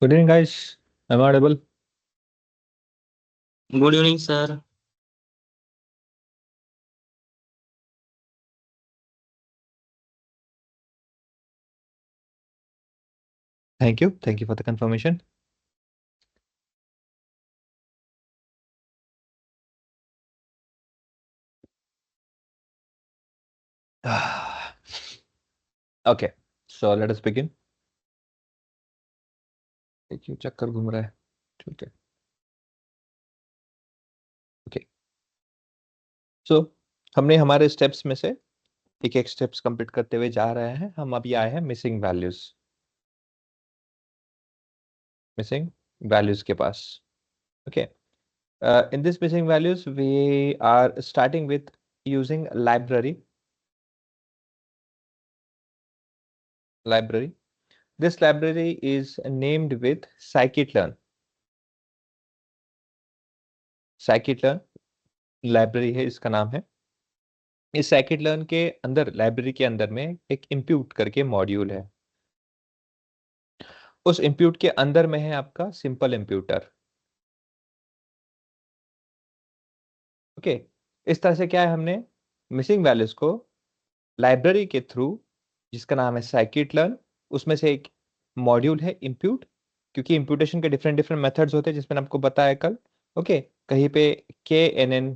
Good evening, guys. I'm audible. Good evening, sir. Thank you. Thank you for the confirmation. Okay, so let us begin. देखिए चक्कर घूम रहा है. ठीक है. ओके, सो हमने हमारे स्टेप्स में से एक एक स्टेप्स कंप्लीट करते हुए जा रहे हैं. हम अभी आए हैं मिसिंग वैल्यूज के पास. Okay, in this missing values we are starting with using library. This library is named with scikit-learn. Library है, इसका नाम है. इस scikit-learn के अंदर, लाइब्रेरी के अंदर में एक impute करके मॉड्यूल है. उस impute के अंदर में है आपका सिंपल इम्प्यूटर. ओके, इस तरह से क्या है, हमने मिसिंग वैल्यूज को लाइब्रेरी के थ्रू, जिसका नाम है scikit-learn, उसमें से एक मॉड्यूल है impute, क्योंकि इम्प्यूटेशन के डिफरेंट डिफरेंट मेथड्स होते हैं जिसमें आपको बताया कल. ओके, कहीं पे KNN.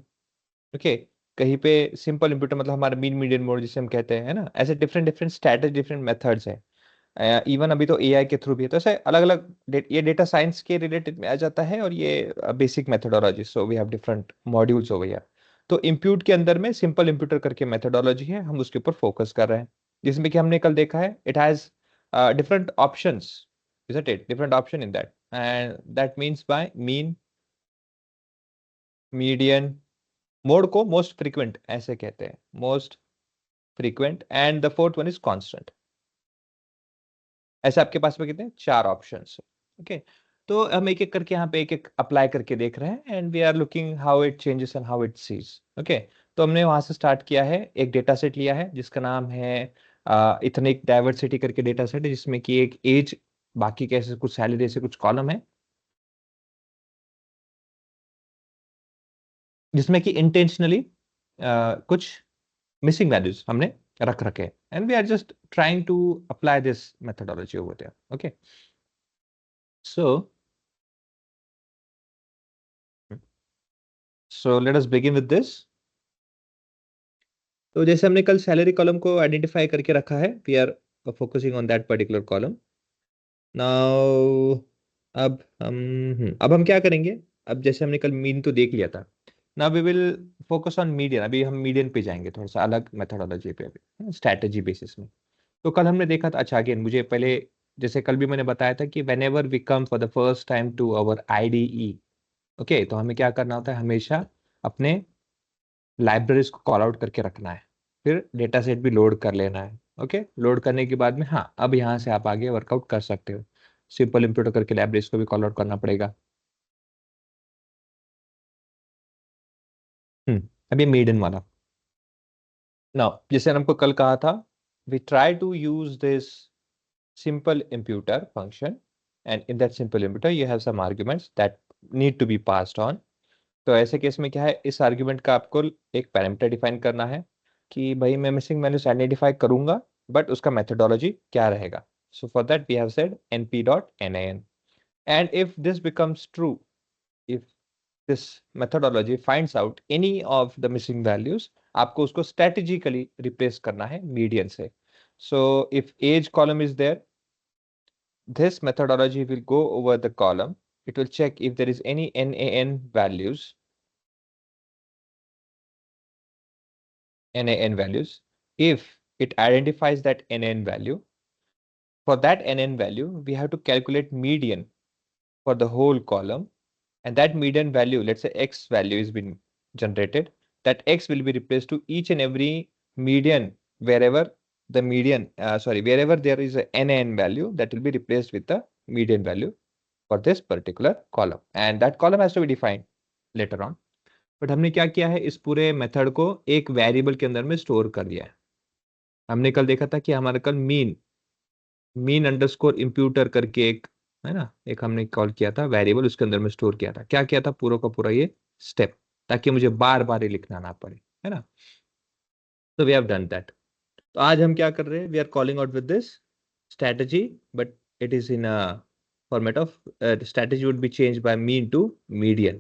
ओके, कहीं पे सिंपल इम्प्यूटर मतलब हमारा मीन मीडियन मोड जिसे हम कहते हैं, है ना. ऐसे different different strategy, different methods हैं. इवन अभी तो एआई के थ्रू भी है, तो ऐसे अलग अलग ये डेटा साइंस के रिलेटेड में आ जाता है, और ये basic methodology. So we have different modules over here. तो इम्प्यूट के अंदर में सिंपल इम्प्यूटर करके मेथोडोलॉजी है, हम उसके ऊपर फोकस कर रहे हैं. जिसमें कि हमने कल देखा है, it has different options, isn't it? Different option in that, and that means by mean, median, mode को मोस्ट फ्रीक्वेंट ऐसे कहते हैं, most frequent, and the fourth one is constant. ऐसे आपके पास में कितने, चार ऑप्शंस. ओके, तो हम एक एक करके यहाँ पे एक एक अप्लाई करके देख रहे हैं, and we are looking how it changes and how it sees. Okay, तो हमने वहां से स्टार्ट किया है, एक डेटा सेट लिया है जिसका नाम है इथनिक डाइवर्सिटी करके डेटा सेट है, जिसमें कि एक एज, बाकी कैसे कुछ सैलरी से कुछ कॉलम है, जिसमें कि इंटेंशनली कुछ मिसिंग वैल्यूज हमने रख रखे, and we are just trying to apply this methodology over there. Okay, so let us begin with this. तो जैसे हमने कल सैलरी कॉलम को आइडेंटिफाई करके रखा है, we are focusing on that particular column. Now अब हम क्या करेंगे, अब जैसे हमने कल मीन तो देख लिया था, now we will focus on median. अभी हम मीडियन पे जाएंगे, थोड़ा सा अलग मेथोडोलॉजी पे, अभी स्ट्रैटेजी बेसिस में. तो कल हमने देखा था, अच्छा अगेन मुझे पहले, जैसे कल भी मैंने बताया था कि whenever we come for the first time to our IDE, okay, तो हमें क्या करना होता है, हमेशा अपने लाइब्रेरीज को कॉल आउट करके रखना है, फिर डेटा सेट भी लोड कर लेना है. ओके, लोड करने के बाद में, हाँ, अब यहाँ से आप आगे वर्कआउट कर सकते हो. सिंपल इम्प्यूटर करके लाइब्रेरीज को भी कॉल आउट करना पड़ेगा. अब ये मीडियन वाला. ना, जैसे हमको कल कहा था, we try to use this simple imputer function, and in that simple imputer you have some arguments that need to be passed on. तो ऐसे केस में क्या है, इस आर्ग्यूमेंट का आपको एक पैरामीटर डिफाइन करना है कि भाई मैं मिसिंग वैल्यूज आइडेंटिफाई करूंगा, बट उसका मेथोडोलॉजी क्या रहेगा. So for that we have said np.nan, and if this becomes true, if this methodology finds out any of the missing values, आपको उसको strategically replace करना है मीडियन से. So if age column is there, this methodology will go over the column. It will check if there is any NaN values. If it identifies that NaN value, for that NaN value, we have to calculate median for the whole column. And that median value, let's say X value is been generated, that X will be replaced to each and every median wherever wherever there is a NaN value, that will be replaced with the median value for this particular column, and that column has to be defined later on. But हमने क्या किया है, इस पूरे method को एक variable के अंदर में स्टोर कर दिया है. हमने कल देखा था कि हमारे कल मीन अंडरस्कोर इम्प्यूटर करके एक है ना, एक हमने कॉल किया था वेरिएबल, उसके अंदर में स्टोर किया था, क्या किया था, पूरा का पूरा ये स्टेप, ताकि मुझे बार बार ये लिखना ना पड़े, है ना। तो वी हैव डन दैट। तो आज हम क्या कर रहे हैं, we are calling out with this strategy, but it is in a format of the strategy would be changed by mean to median,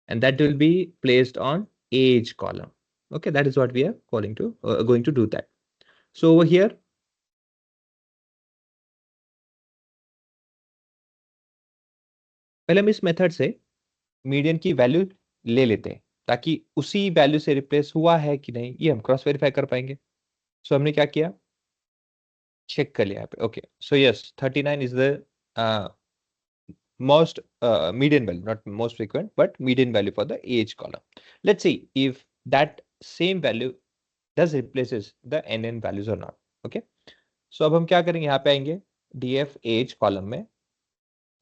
and that will be placed on age column. Okay, that is what we are calling to going to do that. So over here, पहले हम इस method से median की value ले लेते हैं, ताकि उसी वैल्यू से रिप्लेस हुआ है कि नहीं ये हम क्रॉस वेरीफाई कर पाएंगे। सो हमने क्या किया, चेक कर लिया यहाँ पे। Okay, so yes 39 is the most median value, not most frequent, but median value for the age column. Let's see if that same value does replaces the nn values or not. Okay, so अब हम क्या करेंगे, यहाँ पे आएंगे df age column में,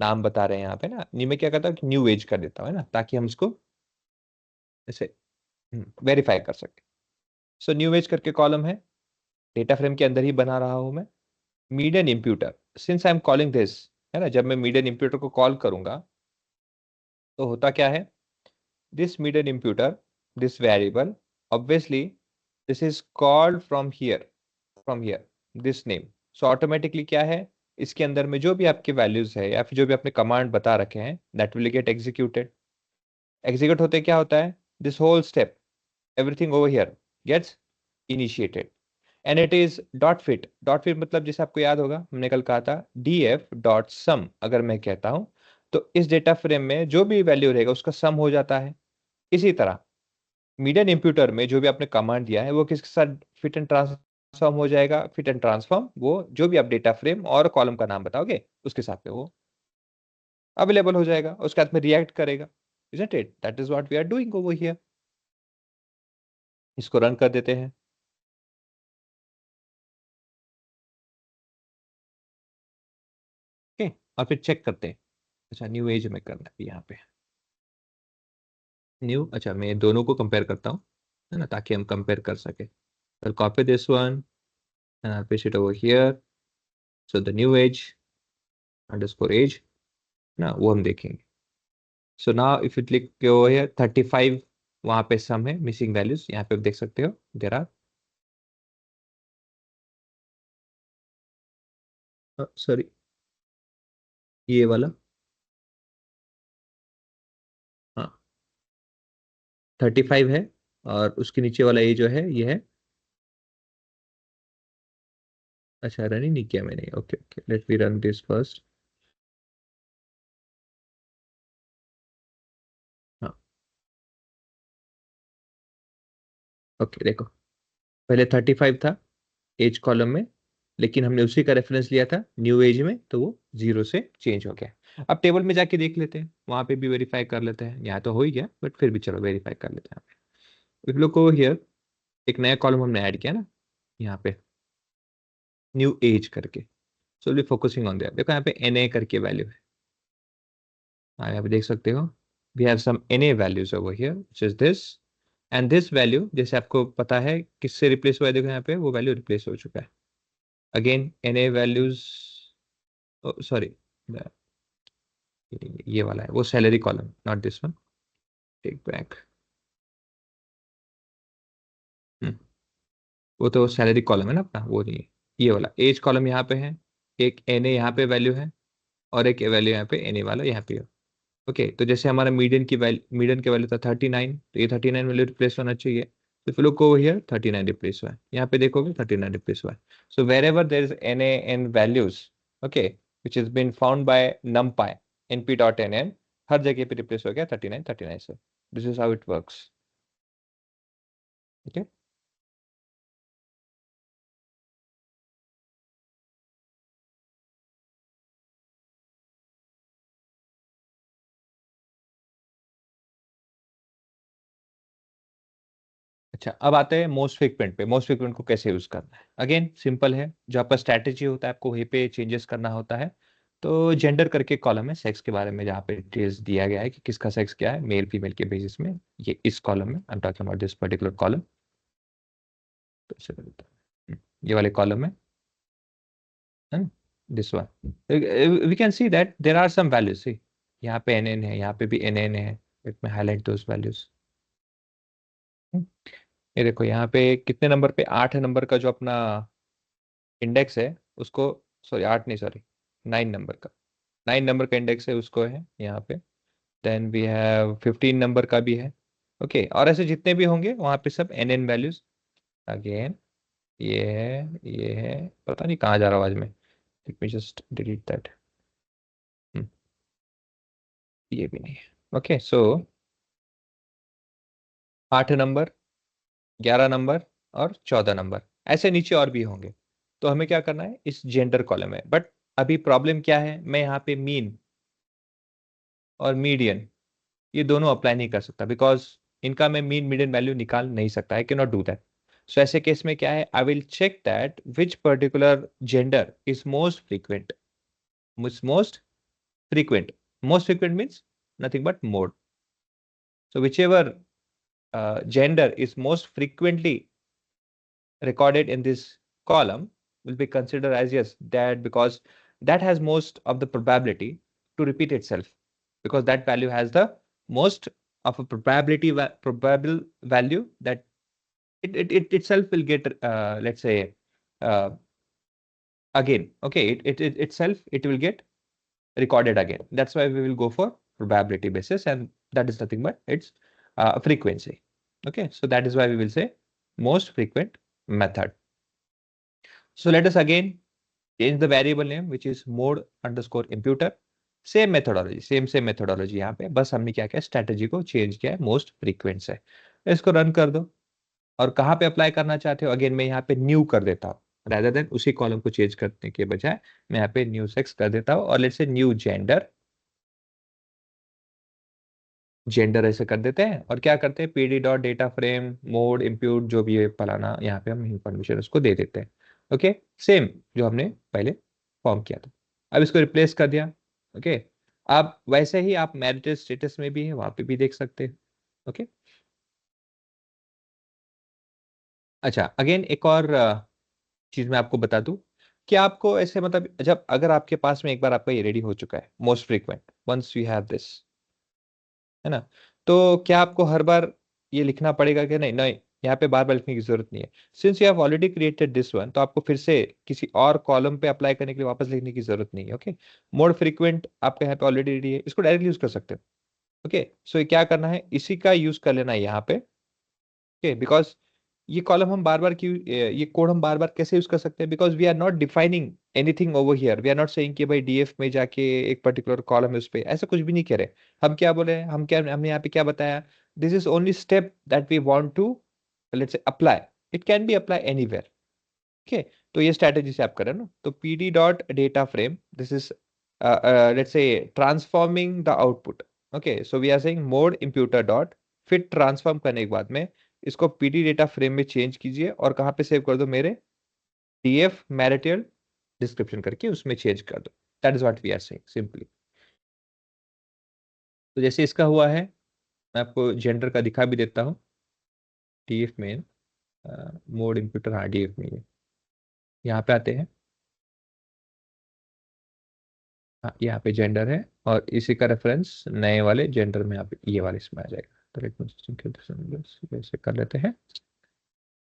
नाम बता रहे हैं यहाँ पे ना, नी में क्या करता हूँ न्यू एज कर देता हूँ, है ना, ताकि हम इसको ऐसे वेरीफाई कर सके। सो न्यू एज करके कॉलम है, डेटा फ्रेम के अंदर ही बना रहा हूं मैं। Median imputer, since I am calling this, है ना, जब मैं मीडियन इंप्यूटर को कॉल करूंगा तो होता क्या है, this median imputer, this variable, obviously this is called from here this name, so automatically क्या है, इसके अंदर में जो भी आपके वैल्यूज है या फिर जो भी आपने कमांड बता रखे हैं that will get executed। Execute होते क्या होता है, this whole step, everything over here gets initiated and it is dot fit मतलब जैसे आपको याद होगा हमने कल कहा था df डॉट सम, अगर मैं कहता हूं तो इस डेटा फ्रेम में जो भी वैल्यू रहेगा उसका सम हो जाता है। इसी तरह मीडियन इंप्यूटर में जो भी आपने कमांड दिया है वो किसके साथ फिट एंड ट्रांसफॉर्म हो जाएगा, फिट एंड ट्रांसफॉर्म वो जो भी आप डेटा फ्रेम और कॉलम का नाम बताओगे उसके साथ पे वो अवेलेबल हो जाएगा, उसके साथ में रिएक्ट करेगा। isn't it, that is what we are doing over here। इसको रन कर देते हैं। ओके, और फिर चेक करते हैं। अच्छा, न्यू एज में करना है यहाँ पे, न्यू, अच्छा मैं दोनों को कंपेयर करता हूँ, है ना, ताकि हम कंपेयर कर सके। I'll copy this one and I'll paste it over here, so the new age underscore age ना वो हम देखेंगे। So now if you click over here 35, वहां पे सम है, मिसिंग वैल्यूज यहाँ पे आप देख सकते हो, देर आर, सॉरी ये वाला, हाँ 35 है, और उसके नीचे वाला ये जो है ये है, अच्छा रन ही नहीं किया मैंने, okay okay let me run this first. हाँ ओके, देखो पहले 35 था एज कॉलम में, लेकिन हमने उसी का रेफरेंस लिया था न्यू एज में, तो वो 0 से चेंज हो गया। अब टेबल में जाके देख लेते हैं, वहां पे भी वेरीफाई कर लेते हैं, यहाँ तो हो ही गया बट फिर भी चलो वेरीफाई कर लेते हैं। इफ लुक ओवर हियर, एक नया कॉलम हमने ऐड किया ना यहाँ पे, न्यू एज करके, so will be focusing on that. देखो यहाँ पे एन करके वैल्यू है, हाँ यहाँ पे देख सकते हो, we have some N A values over here which is this, and this value जैसे आपको पता है किससे रिप्लेस हुआ है, देखो यहाँ पे वो वैल्यू रिप्लेस हो चुका है। Again N A values, sorry ये वाला है वो salary column, not this one, take back, वो तो सैलरी कॉलम है ना अपना, वो नहीं है, ये वाला एज कॉलम यहाँ पे है, एक एन ए यहाँ पे वैल्यू है, और एक वैल्यू यहाँ पे एन ए वाला यहाँ पे है। ओके, तो जैसे हमारा मीडियन की वैल्यू था 39, तो ये 39 वैल्यू रिप्लेस होना चाहिए, तो फिर लोग ओवर हियर 39 रिप्लेस हुआ है, यहाँ पे देखोगे 39 रिप्लेस हुआ है। So wherever there is N A N values, okay, which is been found by numpy np dot N N, हर जगह पे रिप्लेस हो गया 39 से। This is how it works. Okay, अच्छा अब आते हैं मोस्ट फ्रिक्वेंट पे। मोस्ट फ्रिक्वेंट को कैसे यूज करना है, अगेन सिंपल है, जो आपका स्ट्रैटेजी होता है आपको वहीं पे चेंजेस करना होता है। तो जेंडर करके कॉलम है, सेक्स के बारे में जहाँ पे डिटेल्स दिया गया है कि किसका सेक्स क्या है, मेल फीमेल के बेसिस में, ये इस कॉलम में I am talking about this particular column. तो इसे कर देता हूं। ये वाले कॉलम है ना? This one we can see that there are some values, see यहाँ पे एन एन है, यहाँ पे भी एन एन है, let me highlight those values. ये देखो यहाँ पे कितने नंबर पे, 8 नंबर का जो अपना इंडेक्स है उसको, सॉरी 8 नहीं, सॉरी 9 नंबर का, 9 नंबर का इंडेक्स है उसको है यहाँ पे। देन वी हैव 15 नंबर का भी है। ओके, और ऐसे जितने भी होंगे वहां पे सब एन एन वैल्यूज। अगेन ये है, पता नहीं कहाँ जा रहा हूँ आज मैं, late me just delete that. ये भी नहीं है। ओके सो 8 नंबर, 11 नंबर और 14 नंबर, ऐसे नीचे और भी होंगे। तो हमें क्या करना है इस जेंडर कॉलम में, बट अभी प्रॉब्लम क्या है, मैं यहाँ पे मीन और मीडियन ये दोनों अप्लाई नहीं कर सकता, बिकॉज इनका मैं मीन मीडियन वैल्यू निकाल नहीं सकता, I can not do that. So ऐसे केस में क्या है, I will check that which particular gender is most frequent, most frequent, most frequent means nothing but mode. So whichever gender is most frequently recorded in this column will be considered as yes, that because that has most of the probability to repeat itself, because that value has the most of a probable value that it itself will get let's say uh, again. Okay, it itself it will get recorded again. That's why we will go for probability basis, and that is nothing but its frequency. Okay, so that is why we will say most frequent method. So let us again change the variable name which is mode underscore imputer. Same methodology, same methodology, यहाँ पे बस हमने क्या किया, strategy को change किया है most frequent से। इसको रन कर दो, और कहाँ पे अप्लाई करना चाहते हो, अगेन मैं यहाँ पे न्यू कर देता हूँ, रादर देन उसी कॉलम को चेंज करने के बजाय मैं यहाँ पे न्यू सेक्स कर देता हूँ, और लेट्स से न्यू जेंडर, जेंडर ऐसे कर देते हैं, और क्या करते हैं PD dot data frame mode impute जो भी है फलाना, यहाँ पे हम इंफॉर्मेशन उसको दे देते हैं। ओके, सेम जो हमने पहले फॉर्म किया था, अब इसको रिप्लेस कर दिया। ओके, अब वैसे ही आप मैरिटल स्टेटस में भी है, वहां पे भी देख सकते हैं। ओके, अच्छा अगेन एक और चीज मैं आपको बता दूं, कि आपको ऐसे मतलब जब अगर आपके पास में एक बार आपका ये रेडी हो चुका है most frequent, once you have this, है ना, तो क्या आपको हर बार ये लिखना पड़ेगा कि नहीं, नहीं यहाँ पे बार बार लिखने की जरूरत नहीं है। Since you have already created this one, तो आपको फिर से किसी और कॉलम पे अप्लाई करने के लिए वापस लिखने की जरूरत नहीं है। ओके, मोड फ्रीक्वेंट आपके यहाँ पे ऑलरेडी रेडी है, इसको डायरेक्टली यूज कर सकते हो। ओके, सो ये क्या करना है, इसी का यूज कर लेना है यहाँ पे। ओके, बिकॉज ये कॉलम हम बार बार क्यों, ये कोड हम बार बार कैसे यूज कर सकते हैं, because we are not defining anything over here, we are not saying कि भाई डीएफ में जाके एक पर्टिकुलर कॉलम है उस पे, ऐसा कुछ भी नहीं कह रहे। हम क्या बोले, हमने यहाँ पे क्या बताया, this is only step that we want to let's say apply, it can be apply anywhere. Okay, तो ये स्ट्रेटेजी से आप करें ना, तो PD dot data frame, this is let's say transforming the output. Okay, so we are saying mode imputer dot, फिर transform करने के बाद में इसको पीडी डेटा फ्रेम में चेंज कीजिए, और कहाँ पे सेव कर दो, मेरे डीएफ मैरिटल डिस्क्रिप्शन करके उसमें चेंज कर दो। That is what we are saying simply. तो जैसे इसका हुआ है, मैं आपको जेंडर का दिखा भी देता हूँ, डीएफ में मोड इम्प्यूटर, हाँ डीएफ में, ये यहाँ पे आते हैं, हाँ यहाँ पे जेंडर है, और इसी का रेफरेंस नए वाले जेंडर में यहाँ पे ये वाले इसमें आ जाएगा। तो लेट मी ऐसे कर लेते हैं,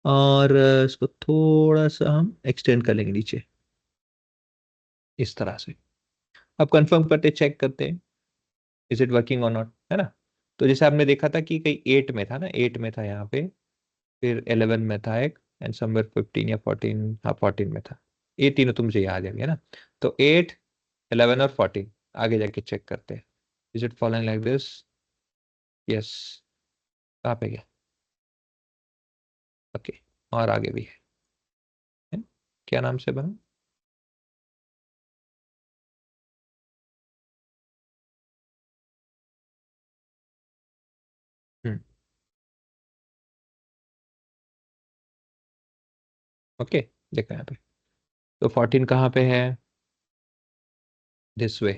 और इसको थोड़ा सा हम एक्सटेंड कर लेंगे नीचे इस तरह से। अब कंफर्म करते, चेक करते हैं इज इट वर्किंग और नॉट, है ना। तो जैसे आपने देखा था कि कहीं 8 में था ना, 8 में था यहाँ पे, फिर 11 में था एक, एंड समवेयर 15 या 14, हाँ 14 में था। ये तीनों तो मुझे याद है ना। तो 8, 11 और 14, आगे जाके चेक करते हैं, is it following like this, yes, कहाँ पे गया, ओके, और आगे भी है? क्या नाम से बना, हम्म, ओके, देखो यहाँ पे, तो 14 कहाँ पे है, दिस वे,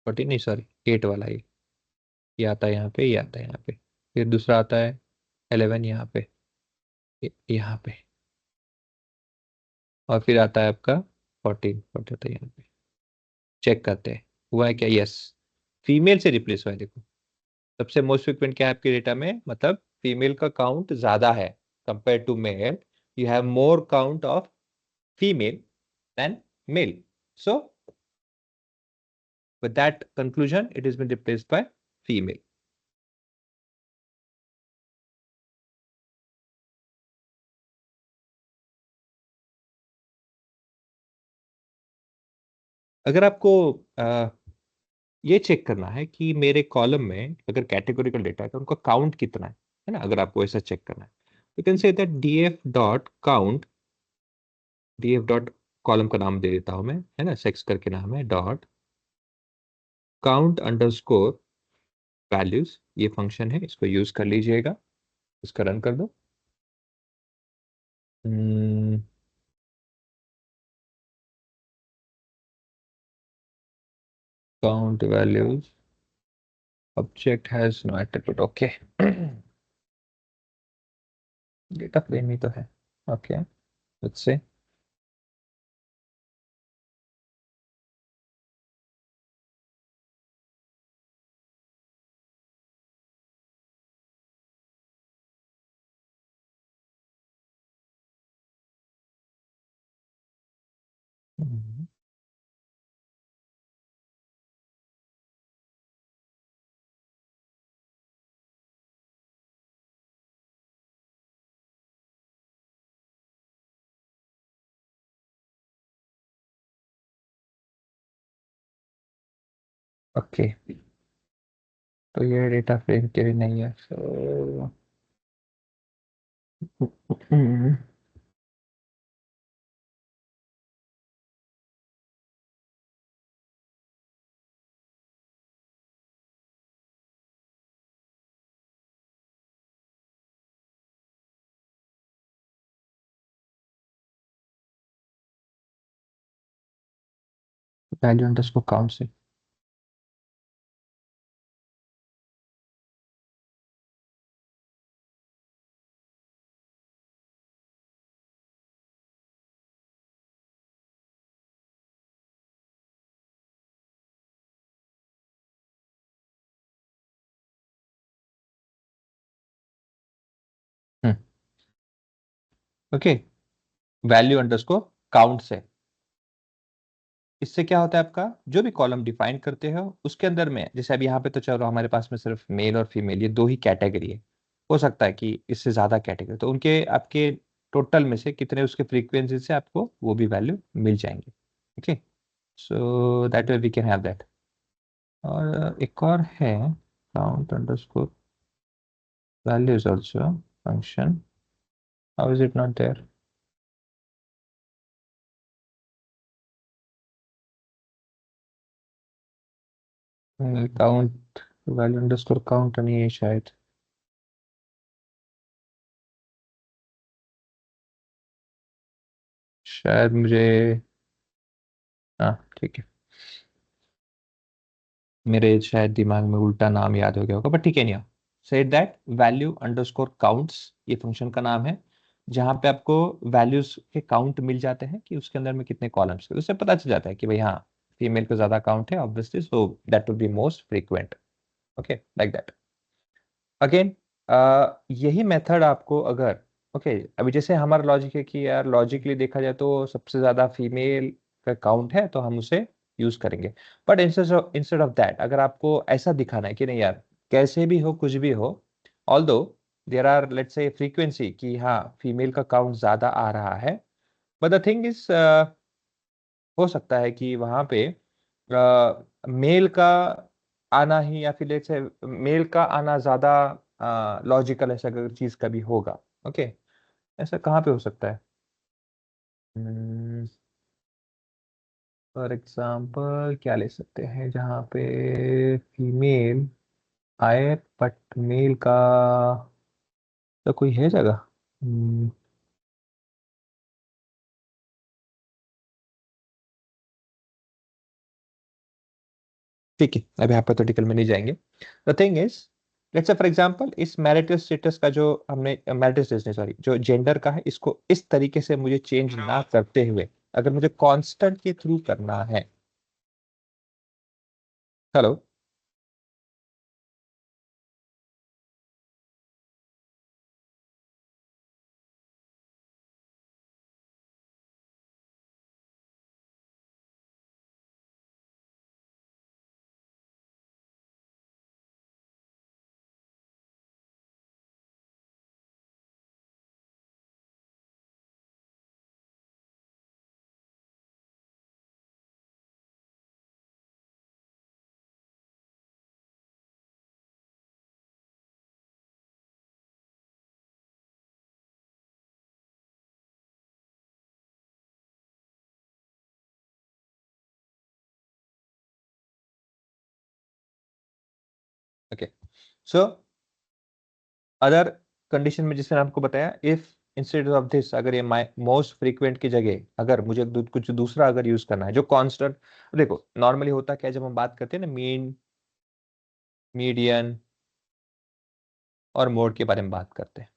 14 नहीं सॉरी 8 वाला ये आता है यहाँ पे, ये आता है यहाँ पे, फिर दूसरा आता है 11 यहाँ पे, यहाँ पे, और फिर आता है आपका 14 होता है यहाँ पे। चेक करते हैं हुआ है क्या। यस, फीमेल से रिप्लेस हुआ है। देखो सबसे मोस्ट फ्रिक्वेंट क्या है आपके डेटा में, मतलब फीमेल का काउंट ज्यादा है compare to male. You have more count of female than male, so with that conclusion it has been replaced by female. अगर आपको ये चेक करना है कि मेरे कॉलम में अगर कैटेगोरिकल डेटा है तो उनका काउंट कितना है ना, अगर आपको ऐसा चेक करना है you can say that df dot count, df dot column का नाम दे देता हूं मैं, है ना, सेक्स करके नाम है, डॉट काउंट अंडरस्कोर वैल्यूज, ये फंक्शन है, इसको यूज कर लीजिएगा। इसका रन कर दो। Count values object has no attribute, okay. Data frame ही तो है, ओके लेट्स से। ओके तो ये डेटा फ्रेम के भी नहीं है, सो वैल्यू अंडरस्कोर काउंट से। ओके, वैल्यू अंडरस्कोर काउंट से। इससे क्या होता है, आपका जो भी कॉलम डिफाइन करते हो उसके अंदर में, जैसे अभी यहाँ पे तो चलो हमारे पास में सिर्फ मेल और फीमेल ये दो ही कैटेगरी है, हो सकता है कि इससे ज्यादा कैटेगरी, तो उनके आपके टोटल में से कितने उसके फ्रीक्वेंसी से आपको वो भी वैल्यू मिल जाएंगे। Okay, so that way we can have that. और एक और है count underscore values also function, how is it not there. Count value underscore count नहीं है शायद, शायद मुझे, हाँ ठीक है, मेरे शायद दिमाग में उल्टा नाम याद हो गया होगा, बट ठीक है नहीं। Said that value underscore counts ये फंक्शन का नाम है, जहां पे आपको वैल्यूज के काउंट मिल जाते हैं कि उसके अंदर में कितने कॉलम्स है, उससे पता चल जाता है कि भाई हाँ फीमेल को ज्यादा काउंट है obviously, so that would be most frequent. Okay like that. Again यही मेथड आपको अगर, ओके अभी जैसे हमारा लॉजिक है कि यार लॉजिकली देखा जाए तो सबसे ज्यादा फीमेल का काउंट है तो हम उसे यूज करेंगे, बट इंस्टेड ऑफ दैट अगर आपको ऐसा दिखाना है कि नहीं यार कैसे भी हो कुछ भी हो, although there are let's say frequency कि हाँ फीमेल का काउंट ज्यादा आ रहा है, बट द थिंग इज हो सकता है कि वहां पे मेल का आना ही, या फिर लेट्स से मेल का आना ज्यादा लॉजिकल ऐसा अगर चीज कभी होगा। ओके, ऐसा कहाँ पे हो सकता है, फॉर एग्जाम्पल क्या ले सकते हैं जहाँ पे फीमेल आए बट मेल का, तो कोई है जगह। हम्म, ठीक है अभी हाइपोथेटिकल में नहीं जाएंगे। द थिंग इज लेट्स से फॉर एग्जांपल इस मैरिटल स्टेटस का जो हमने मैरिटल स्टेटस सॉरी जो जेंडर का है इसको इस तरीके से मुझे चेंज ना करते हुए अगर मुझे कांस्टेंट के थ्रू करना है। Hello. Okay, so other condition में जिसने आपको बताया, इफ इंस्टेड ऑफ दिस, अगर ये मोस्ट फ्रीक्वेंट की जगह अगर मुझे कुछ दूसरा अगर यूज करना है जो कांस्टेंट। देखो नॉर्मली होता क्या है, जब हम बात करते हैं ना मीन, मीडियन और मोड के बारे में बात करते हैं,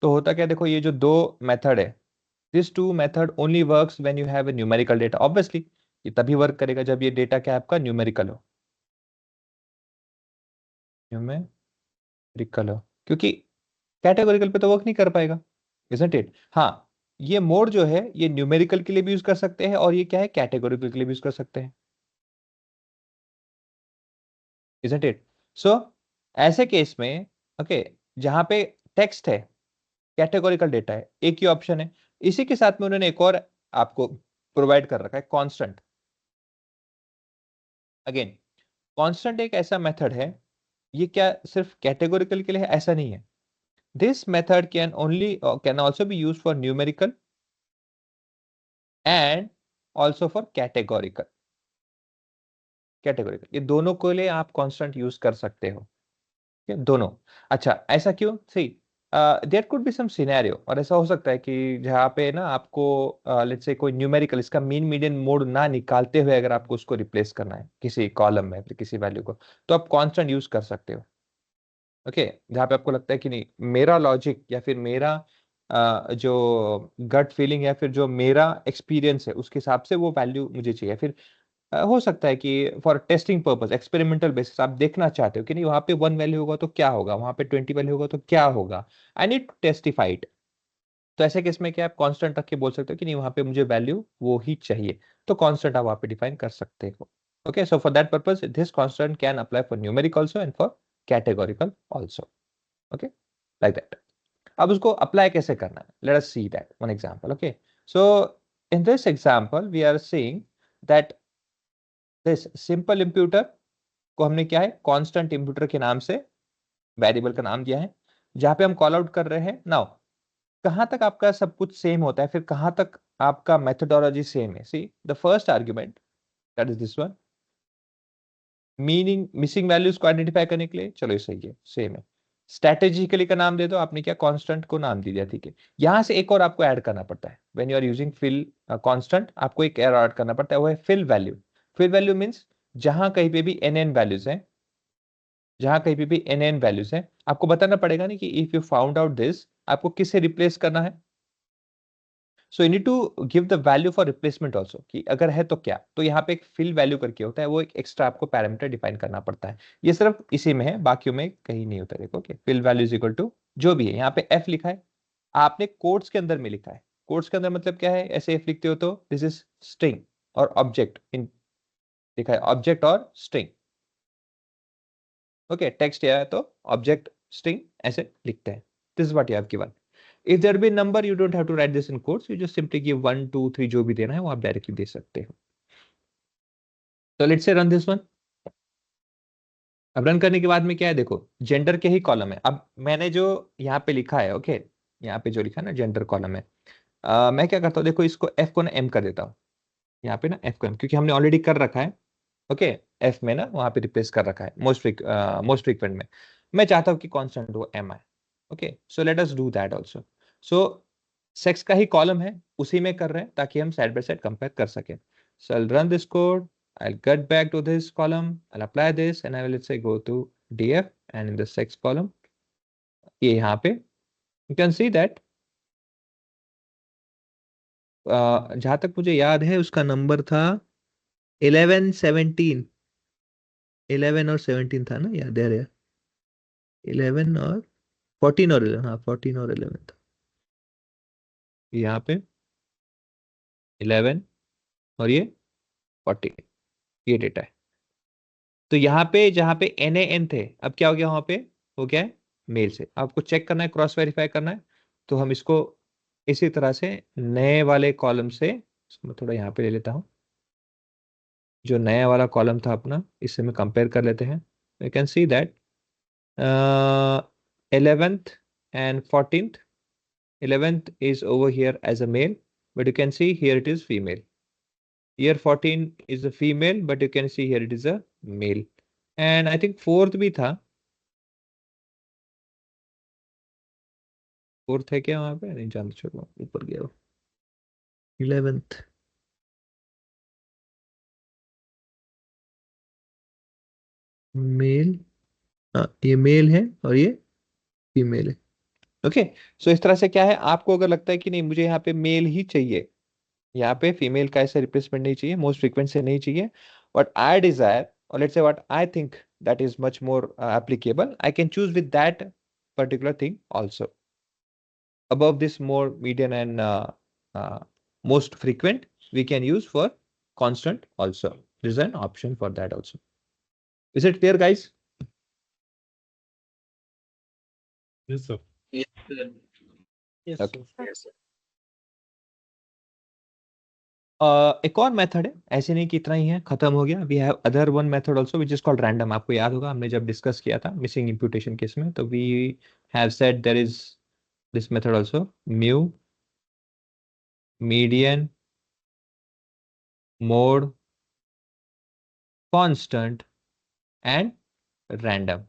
तो होता क्या है, देखो ये जो दो मेथड है, this two method only works when you have a numerical data. Obviously ये तभी वर्क करेगा जब ये डेटा क्या है आपका न्यूमेरिकल हो, न्यूमेरिकल हो, क्योंकि कैटेगोरिकल पे तो वर्क नहीं कर पाएगा, इजंट इट। हाँ, ये मोड जो है ये न्यूमेरिकल के लिए भी यूज कर सकते हैं और ये क्या है कैटेगोरिकल के लिए भी यूज कर सकते हैं, इजंट इट। सो ऐसे केस में ओके, जहां पे टेक्स्ट है, कैटेगोरिकल डेटा है, एक ही ऑप्शन है। इसी के साथ में उन्होंने एक और आपको प्रोवाइड कर रखा है, कांस्टेंट। अगेन कांस्टेंट एक ऐसा मेथड है, ये क्या सिर्फ कैटेगोरिकल के लिए है ऐसा नहीं है। This method can also be use for numerical and also for categorical. Categorical ये दोनों के लिए आप कांस्टेंट यूज कर सकते हो, ठीक है दोनों। अच्छा ऐसा क्यों, सही, there could be some scenario, और ऐसा हो सकता है कि जहाँ पे ना आपको लेट्स से कोई न्यूमेरिकल इसका मीन मीडियन मोड ना निकालते हुए अगर आपको उसको रिप्लेस करना है किसी कॉलम में फिर किसी वैल्यू को, तो आप कांस्टेंट यूज कर सकते हो। ओके, जहाँ पे आपको लगता है कि नहीं, मेरा लॉजिक या फिर मेरा जो गट फीलिंग या फिर जो मेरा एक्सपीरियंस है उसके हिसाब से वो वैल्यू मुझे चाहिए। फिर हो सकता है कि for testing purpose, experimental basis आप देखना चाहते हो कि नहीं वहां पे 1 वैल्यू होगा तो क्या होगा, वहां पे 20 वैल्यू होगा तो क्या होगा, I need to testify it. तो ऐसे केस में क्या आप कांस्टेंट रख के बोल सकते हो कि नहीं वहां पे मुझे वैल्यू वो ही चाहिए, तो कांस्टेंट आप वहां पे डिफाइन कर सकते हो। Okay, so for that purpose this constant can apply for numeric also and for categorical also. Okay, like that. अब उसको अप्लाई कैसे करना है, let us see that one example. Okay, so in this example we are seeing that this simple imputer को हमने क्या है constant imputer के नाम से वेरिएबल का नाम दिया है, जहां पे हम कॉल आउट कर रहे हैं। नाउ कहां तक आपका सब कुछ सेम होता है, फिर कहां तक आपका मेथोडोलॉजी सेम है। See the first argument, that is this one, meaning missing values को आइडेंटिफाई करने के लिए, चलो ये सही है सेम है। स्ट्रेटेजिकली का नाम दे दो, आपने क्या कांस्टेंट को नाम दे दिया, ठीक है। यहां से एक और आपको ऐड करना पड़ता है, when you are using fill constant, आपको एक एरर ऐड करना पड़ता है, वो है fill value. Fill value means जहां कहीं पे भी एन एन वैल्यूज हैं, जहां कहीं पे भी एन एन वैल्यूज हैं, आपको बताना पड़ेगा नहीं कि if you found out this, आपको किससे रिप्लेस करना है। So you need to give the value for replacement also, कि अगर है तो क्या। तो यहाँ पे एक फिल वैल्यू करके होता है, वो एक एक्स्ट्रा आपको पैरामीटर डिफाइन करना पड़ता है। ये सिर्फ इसी में है, बाकियों में कहीं नहीं होता। देखो कि fill value is equal to जो भी है, यहाँ पे एफ लिखा है, आपने कोट्स के अंदर में लिखा है। कोट्स के अंदर मतलब क्या है, ऐसे एफ लिखते हो तो दिस इज स्ट्रिंग और ऑब्जेक्ट इन, लिखा है ऑब्जेक्ट और स्ट्रिंग। ओके, टेक्स्ट है तो ऑब्जेक्ट स्ट्रिंग ऐसे लिखते हैं। This is what you have given. If there be number, you don't have to write this in codes, you just simply give 1 2 3 जो भी देना है वो आप डायरेक्टली दे सकते हो। तो let's say run this one. अब रन करने के बाद में क्या है, देखो जेंडर के ही कॉलम है। अब मैंने जो यहाँ पे लिखा है, ओके, यहाँ पे जो लिखा है ना जेंडर कॉलम है, मैं क्या करता हूँ, देखो इसको एफ को ना एम कर देता हूँ, यहाँ पे ना एफ को एम, क्योंकि हमने ऑलरेडी कर रखा है। ओके, एफ में ना वहां पे रिप्लेस कर रखा है मोस्ट फ्रीक्वेंट में। मैं चाहता हूँ कि कांस्टेंट हो am I. Okay, so let us do that also. So sex का ही कॉलम है, उसी में कर रहे हैं ताकि हम साइड बाय साइड कंपेयर कर सकें। So I run this code, I'll get back to this column, I'll apply this, and I will, let's say, go to df, and in the sex column, ये यहाँ पे you can see that जहां तक मुझे याद है उसका number था 11 17, 11 और 17 था ना, याद है यार, 11 और 14 और 11, हाँ 14 और 11 था यहाँ पे, 11 और ये 14, ये डेटा है। तो यहाँ पे जहाँ पे NaN थे, अब क्या हो गया वहां पे, हो गया है मेल से। आपको चेक करना है, क्रॉस वेरीफाई करना है, तो हम इसको इसी तरह से नए वाले कॉलम से, इसको मैं थोड़ा यहाँ पे ले लेता हूँ, जो नया वाला कॉलम था अपना, इससे मैं कंपेयर कर लेते हैं। You can see that 11th and 14th, 11th is over here as a male, but you can see here it is female. Here 14 is a female, but you can see here it is a male. And I think fourth भी था, fourth है क्या वहां पे, नहीं जानता, छोड़ो ऊपर गया वो। 11th मेल, हाँ ये मेल है और ये फीमेल है। ओके, सो इस तरह से क्या है, आपको अगर लगता है कि नहीं मुझे यहाँ पे मेल ही चाहिए, यहाँ पे फीमेल का ऐसे रिप्लेसमेंट नहीं चाहिए, मोस्ट फ्रीक्वेंट से नहीं चाहिए, व्हाट आई डिजायर और लेट्स से what I think that is much more applicable, I can choose with that particular thing also. Above this more median and most frequent, we can use for constant also. There is an option for that also. Is it clear, guys? Yes, sir. Yes, sir. Yes, Okay. sir. Yes, sir. एक और method है, ऐसे नहीं कि इतना ही है खत्म हो गया, we have other one method also which is called random. आपको याद होगा हमने जब डिस्कस किया था मिसिंग इम्प्यूटेशन केस में, तो we have said there is this method also, mean, median, mode, constant and random.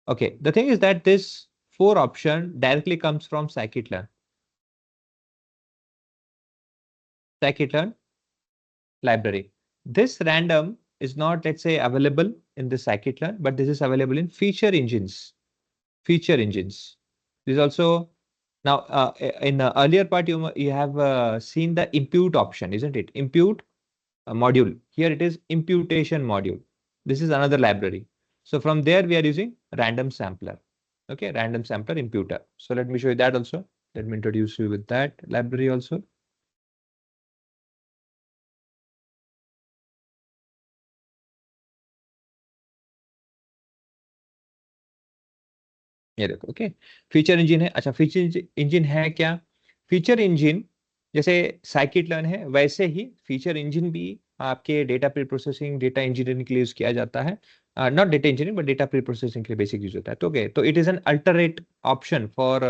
Okay, the thing is that this four option directly comes from scikit-learn. Scikit-learn library. This random is not, let's say, available in the scikit-learn, but this is available in feature engines. Feature engines. This is also now in the earlier part you have seen the impute option, isn't it? Impute module. Here it is imputation module. This is another library. So from there we are using random sampler. Okay, random sampler imputer. So let me show you that also. Let me introduce you with that library also. ये देखो, okay, feature engine है। अच्छा, feature engine है क्या? Feature engine जैसे scikit learn है, वैसे ही फीचर इंजन भी आपके data preprocessing, data engineering के लिए यूज किया जाता है। Not data engineering but data preprocessing के लिए बेसिक यूज होता है। तो ओके, तो it is an alternate option for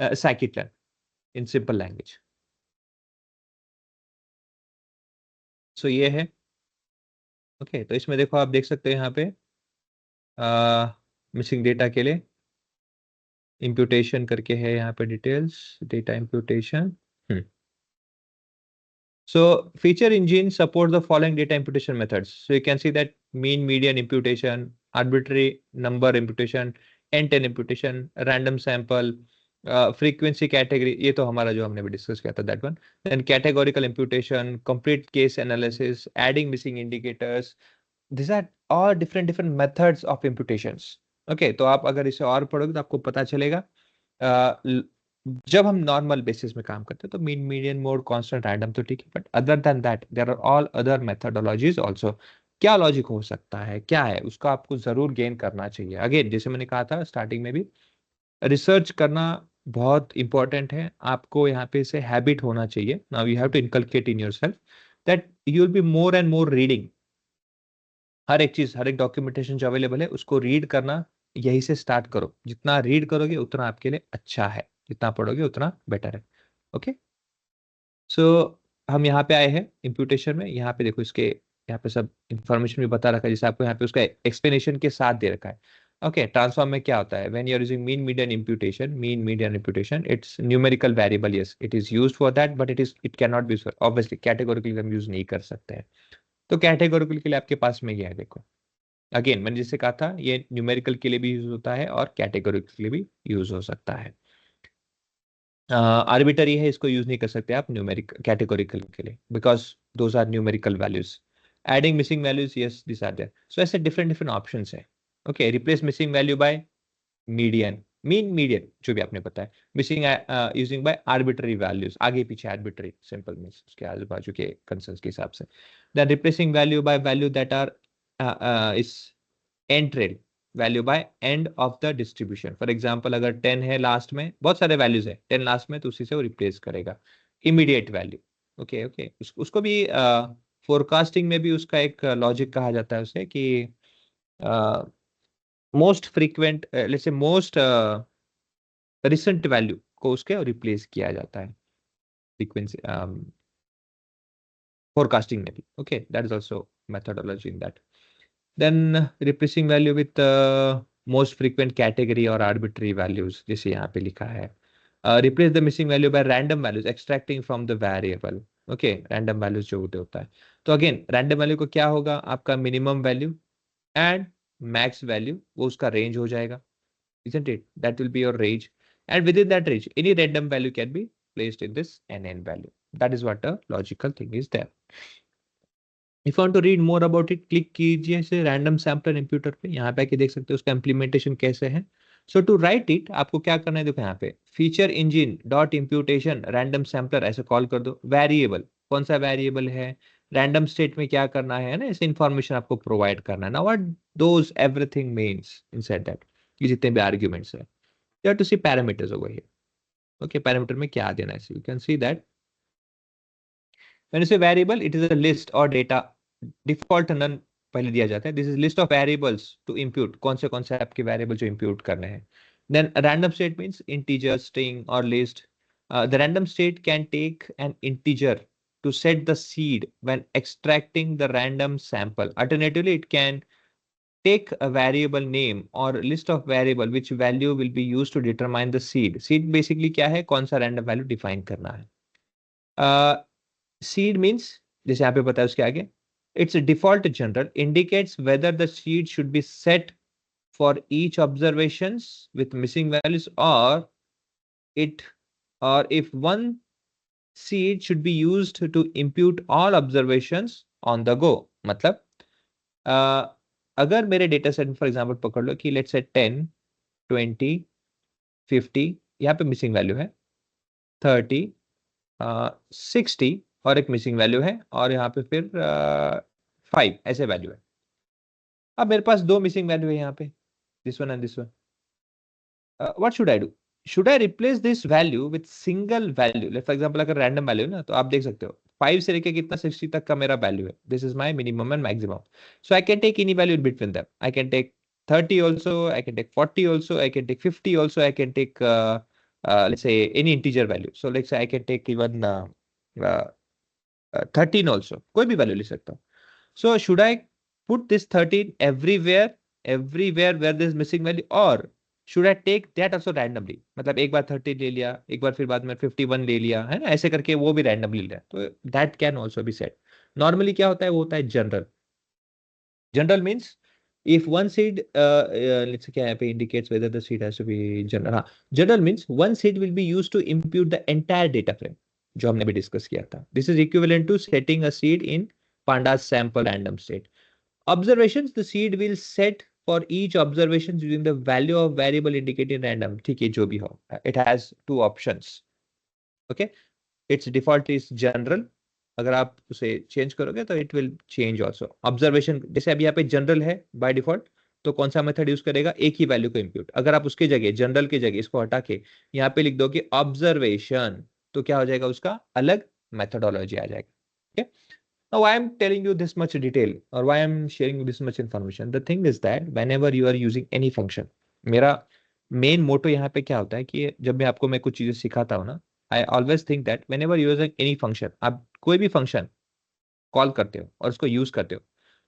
scikit learn in simple language. So ये है। ओके, तो इसमें देखो, आप देख सकते हो यहाँ पे मिसिंग डेटा के लिए इम्प्यूटेशन करके है यहाँ पे details, data imputation. So feature engine supports the following data imputation methods. So you can see that mean, median imputation, arbitrary number imputation, N10 imputation, random sample, frequency category, ये तो हमारा जो हमने भी डिस्कस किया था that one. Then categorical imputation, complete case analysis, adding missing indicators. These are all different methods of imputations. Okay, तो आप अगर इसे और पढ़ोगे तो आपको पता चलेगा। जब हम नॉर्मल बेसिस में काम करते हैं तो mean, median, mode, constant, random तो ठीक है, but other than that there are all other methodologies also. क्या लॉजिक हो सकता है, क्या है उसका, आपको जरूर गेन करना चाहिए। अगेन जैसे मैंने कहा था स्टार्टिंग में भी, रिसर्च करना बहुत इंपॉर्टेंट है। आपको यहाँ पे से हैबिट होना चाहिए। Now you have to inculcate in yourself that you will be more and more reading. हर एक चीज, हर एक डॉक्यूमेंटेशन जो अवेलेबल है उसको रीड करना यही से स्टार्ट करो। जितना रीड करोगे उतना आपके लिए अच्छा है, जितना पढ़ोगे उतना बेटर है। ओके, सो हम यहाँ पे आए हैं इम्प्यूटेशन में। यहाँ पे देखो, इसके यहाँ पे सब इंफॉर्मेशन भी बता रखा है, जैसे आपको यहाँ पे उसका एक्सप्लेनेशन के साथ दे रखा है। ओके, ट्रांसफॉर्म में क्या होता है, when you are using mean, median imputation, mean, median imputation, it's numerical variable, yes it is used for that, but it can not be obviously categorically हम यूज नहीं कर सकते हैं। तो कैटेगोरिकल के लिए आपके पास में ये है, देखो अगेन मैंने जिससे कहा था ये न्यूमेरिकल के लिए भी यूज होता है और कैटेगोरिकल के लिए भी यूज हो सकता है। आर्बिटरी है, इसको यूज नहीं कर सकते आप न्यूमेरिक कैटेगोरिकल के लिए, because those are numerical values. Adding missing values, yes this are there. So ऐसे डिफरेंट डिफरेंट ऑप्शंस है. Okay, replace missing value by median, mean median जो भी आपने बताया. Missing using by arbitrary values, आगे पीछे आर्बिटरी सिंपल मीन्स उसके आजू बाजू के कंसर्न्स के हिसाब से. Then replacing value by value that are is entered value by end of the distribution. For example अगर 10 है लास्ट में, बहुत सारे वैल्यूज है 10 लास्ट में, तो उसी से वो रिप्लेस करेगा. Immediate value. ओके ओके, उसको भी फोरकास्टिंग में भी उसका एक लॉजिक कहा जाता है उसे कि most frequent let's say most recent value को उसके रिप्लेस किया जाता है फ्रीक्वेंसी फोरकास्टिंग में भी. Okay, that is also methodology in that. Then replacing value with most frequent category or arbitrary values, जैसे यहाँ पे लिखा है. Replace the missing value by random values extracting from the variable. Okay, random values जो होता है. तो again random value को क्या होगा, आपका minimum value and max value, वो उसका range हो जाएगा, isn't it? That will be your range, and within that range any random value can be placed in this NN value. That is what a logical thing is there. If want to read more about it, click कीजिए से random sampler imputer पे. यहाँ पे आके देख सकते हो उसका इम्प्लीमेंटेशन कैसे है. सो टू राइट इट आपको क्या करना है, देखो यहाँ pay feature engine dot imputation random sampler ऐसे कॉल कर दो. वेरिएबल कौन सा वेरिएबल है, रैंडम स्टेट में क्या करना है ना, ऐसे इन्फॉर्मेशन आपको प्रोवाइड करना है. ना what those everything means inside that, ये जितने भी आर्ग्यूमेंट्स है. You have to see parameters over here. Okay, parameter में क्या देना है, you can see that when you say variable it is a list or data, default none पहले दिया जाता है. this is list of variables to impute, कौन से आपके variable जो impute करने हैं. then a random state means integer, string or list. The random state can take an integer to set the seed when extracting the random sample. Alternatively it can take a variable name or list of variable which value will be used to determine the seed. seed basically क्या है, कौन सा random value define करना है. Seed means जैसे यहाँ पे बताया उसके आगे, it's default general indicates whether the seed should be set for each observations with missing values और इट और if one seed should be used to impute all observations on the go. मतलब अगर मेरे डेटा सेट फॉर एग्जांपल पकड़ लो कि let's say 10 20 50, यहाँ पे missing value है 30 60 और एक मिसिंग वैल्यू है और यहाँ पे फिर 5 ऐसे वैल्यू है. अब मेरे पास दो मिसिंग वैल्यू है यहाँ पे, this one and this one. What should I do, should I replace this value with single value. For example अगर रैंडम वैल्यू ना, तो आप देख सकते हो 5 से लेके कितना 60 तक का मेरा वैल्यू है. This is my minimum and maximum. So I can take any value in between them. I can take 30 also, I can take 40 also, I can take 50 also, I can take let's say any integer value. So let's say I can take even 13 also, कोई भी value ले सकता हूँ. So should I put this 13 everywhere where there is missing value, or should I take that also randomly? मतलब एक बार 30 ले लिया, एक बार फिर बाद में 51 ले लिया, है ना, ऐसे करके वो भी randomly ले लिया. तो that can also be set. Normally क्या होता है, वो होता है general. General means if one seed let's say क्या यहाँ पे indicates whether the seed has to be general. हाँ, general means one seed will be used to impute the entire data frame, जो हमने भी डिस्कस किया था. This is equivalent to setting a seed in pandas sample random state. Observations, the seed will set for each observation using the value of variable indicated random. ठीक है, जो भी हो, it has two options. Okay, its default is general. अगर आप उसे change करोगे तो it will change also. Observation जैसे अभी यहाँ पे जनरल है बाय डिफॉल्ट, तो कौन सा मेथड यूज करेगा, एक ही वैल्यू को इंप्यूट. अगर आप उसके जगह जनरल की जगह इसको हटा के यहाँ पे लिख दो कि ऑब्जर्वेशन, तो क्या हो जाएगा, उसका अलग मेथोडोलॉजी आ जाएगा. okay? Now why I'm telling you this much detail or why I'm sharing you this much information, the thing is that whenever you are using any function, मेरा मेन मोटो यहाँ पे क्या होता है कि जब मैं आपको मैं कुछ चीजें सिखाता हूँ ना, I always think that whenever you use any function, आप कोई भी फंक्शन कॉल करते हो और उसको यूज करते हो,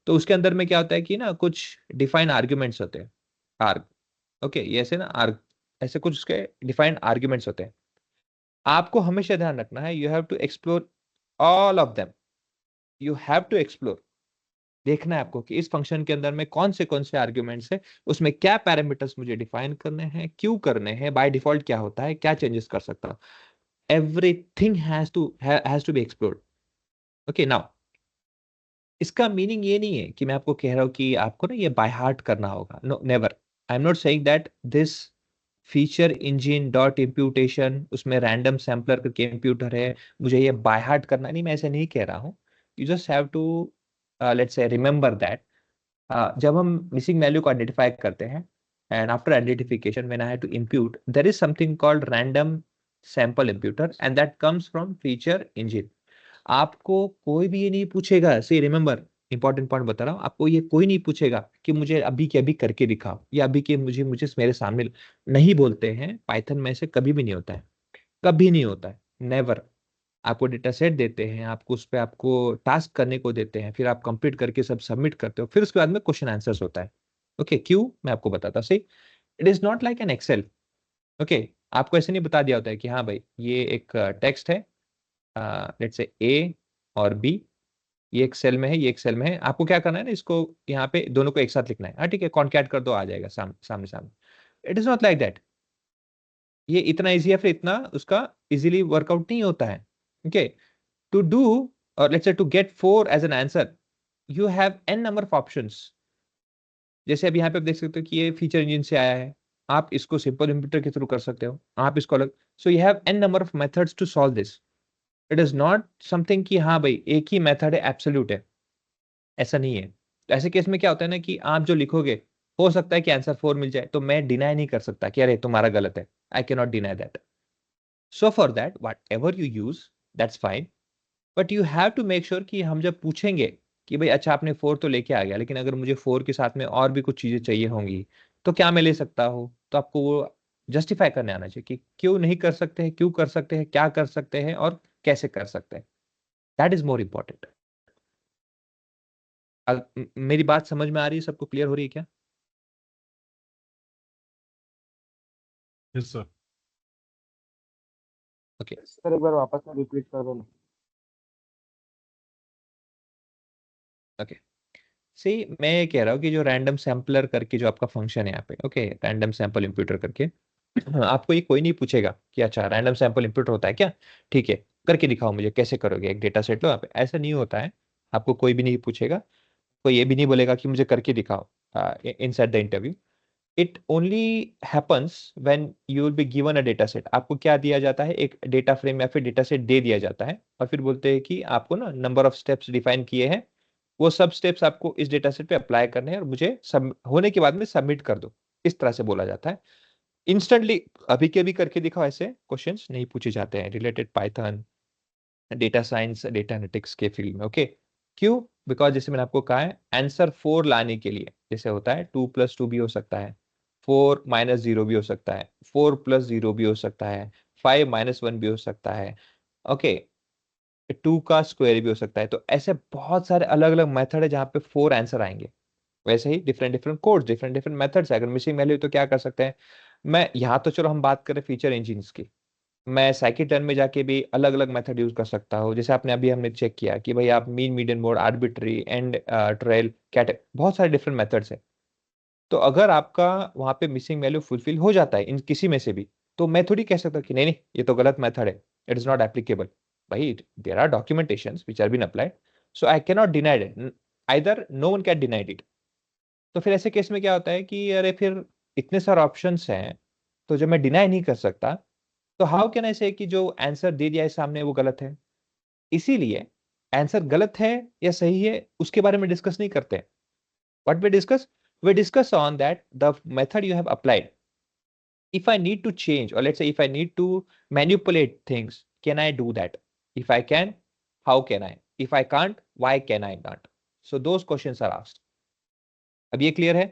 तो उसके अंदर में क्या होता है कि ना कुछ डिफाइंड आर्ग्यूमेंट्स होते हैं. आर्ग, ओके, ये ऐसे ना आर्ग, ऐसे कुछ उसके डिफाइंड आर्ग्यूमेंट्स होते हैं. आपको हमेशा ध्यान रखना है, you have to explore all of them. You have to explore, देखना है आपको कि इस फंक्शन के अंदर में कौन से आर्ग्यूमेंट्स है, उसमें क्या पैरामीटर्स मुझे डिफाइन करने हैं, क्यों करने हैं, बाय डिफॉल्ट क्या होता है, क्या चेंजेस कर सकता हूं. everything has to be explored. Okay, now इसका मीनिंग ये नहीं है कि मैं आपको कह रहा हूं कि आपको ना ये बाय हार्ट करना होगा. No, never. I am not saying that this feature engine dot imputation उसमें रैंडम सैम्पलर करके इम्प्यूटर है, मुझे ये बाय हार्ट करना नहीं, मैं ऐसे नहीं कह रहा हूँ. You just have to let's say remember that जब हम मिसिंग वैल्यू को आइडेंटिफाई करते हैं, and after identification when I have to impute, there is something called random sample imputer and that comes from feature engine. आपको कोई भी ये नहीं पूछेगा, सी रिमेंबर, इंपॉर्टेंट पॉइंट बता रहा हूँ आपको, ये कोई नहीं पूछेगा कि मुझे अभी के अभी करके दिखाओ या अभी के मुझे मुझे मेरे सामने नहीं बोलते हैं. पाइथन में से कभी भी नहीं होता है, कभी नहीं होता है, नेवर. आपको डेटा सेट देते हैं, आपको उस पर आपको टास्क करने को देते हैं, फिर आप कंप्लीट करके सब सबमिट करते हो, फिर उसके बाद में क्वेश्चन आंसर्स होता है. ओके, क्यों, मैं आपको बताता see. It is not like an Excel. Okay, आपको ऐसे नहीं बता दिया होता है कि हाँ भाई ये एक टेक्स्ट है, लेट्स से ए और बी, ये एक सेल में है, ये एक सेल में है, आपको क्या करना है ना, इसको यहाँ पे दोनों को एक साथ लिखना है. हाँ ठीक है, कॉन्कैट कर दो, आ जाएगा सामने सामने. It is not like that. ये इतना इजी है, फिर इतना उसका इजीली वर्कआउट नहीं होता है. ओके, टू डू और let's say to get 4 as an answer, you have N number of options. जैसे अब यहाँ पे आप देख सकते हो कि ये फीचर इंजन से आया है, आप इसको सिंपल इंप्यूटर के थ्रू कर सकते हो, आप इसको अलग. So you have N number of methods to solve this. It is not something कि हाँ भाई एक ही मेथड है, एब्सोल्यूट है, ऐसा नहीं है. तो ऐसे केस में क्या होता है ना कि आप जो लिखोगे, हो सकता है कि आंसर 4 मिल जाए, तो मैं डिनाई नहीं कर सकता कि अरे तुम्हारा गलत है. I can not deny that. So for that whatever you use, that's fine, but you have to make sure कि हम जब पूछेंगे कि भाई अच्छा आपने 4 तो लेके आ गया, लेकिन अगर मुझे 4 के साथ में और भी कुछ चीजें चाहिए होंगी, तो क्या मैं ले सकता हूँ, तो आपको वो जस्टिफाई करने आना चाहिए कि क्यों नहीं कर सकते हैं, क्यों कर सकते हैं, क्या कर सकते हैं और कैसे कर सकते हैं. That is more important. मेरी बात समझ में आ रही है, सबको क्लियर हो रही है क्या? Yes, sir. ओके. सर एक बार वापस से रिपीट कर दो ना. ओके, सी मैं ये कह रहा हूँ कि जो रैंडम सैम्पलर करके जो आपका फंक्शन है यहाँ पे, ओके, रैंडम सैंपल इंप्यूटर करके, आपको ये कोई नहीं पूछेगा कि अच्छा रैंडम सैंपल इंप्यूटर होता है क्या, ठीक है करके दिखाओ मुझे, कैसे करोगे, एक डेटा सेट लो यहाँ पे, ऐसा नहीं होता है. आपको कोई भी नहीं पूछेगा, कोई ये भी नहीं बोलेगा कि मुझे करके दिखाओ inside the interview. It only happens when you will be given a data set. आपको क्या दिया जाता है, एक डेटा फ्रेम या फिर डेटा सेट दे दिया जाता है, और फिर बोलते हैं कि आपको ना नंबर ऑफ स्टेप्स डिफाइन किए हैं, वो सब स्टेप्स आपको इस डेटा सेट पे अप्लाई करने हैं और मुझे सब होने के बाद में सबमिट कर दो. इस तरह से बोला जाता है. इंस्टेंटली अभी के अभी करके दिखाओ, ऐसे क्वेश्चंस नहीं पूछे जाते हैं related Python, data science, data analytics के फील्ड में. ओके, क्यों? बिकॉज जैसे मैंने आपको कहा है, आंसर 4 लाने के लिए जैसे होता है 2+2 भी हो सकता है, 4-0 भी हो सकता है, 4+0 भी हो सकता है, 5-1 भी हो सकता है. ओके, 2 का स्क्वायर भी हो सकता है. तो ऐसे बहुत सारे अलग अलग मेथड है जहाँ पे 4 आंसर आएंगे. वैसे ही different different codes, different different methods है. अगर मिसिंग वैल्यू तो क्या कर सकते हैं, मैं यहाँ तो चलो हम बात करें फीचर इंजिन्स की, मैं साइकिल टर्न में जाके भी अलग अलग मेथड यूज कर सकता हूँ. जैसे आपने अभी हमने चेक किया कि भाई आप mean, median mode, arbitrary and trial, cat, बहुत सारे डिफरेंट मेथड्स है. तो अगर आपका वहां पे मिसिंग वैल्यू फुलफिल हो जाता है इन किसी में से भी, तो मैं थोड़ी कह सकता कि नहीं नहीं ये तो गलत मेथड है, इट इज नॉट एप्लीकेबल. भाई there are documentations which are been applied, so I can not denied it, either no one can denied it. तो फिर ऐसे केस में क्या होता है कि अरे फिर इतने सारे ऑप्शंस हैं, तो जब मैं डिनाई नहीं कर सकता, तो हाउ कैन आई से कि जो आंसर दे दिया है सामने वो गलत है. इसीलिए आंसर गलत है या सही है उसके बारे में डिस्कस नहीं करते. What we discuss on that the method you have applied. if I need to change, or let's say if I need to manipulate things, can I do that? If I can, how can I? If I can't, why can I not? So those questions are asked. अब ये clear है?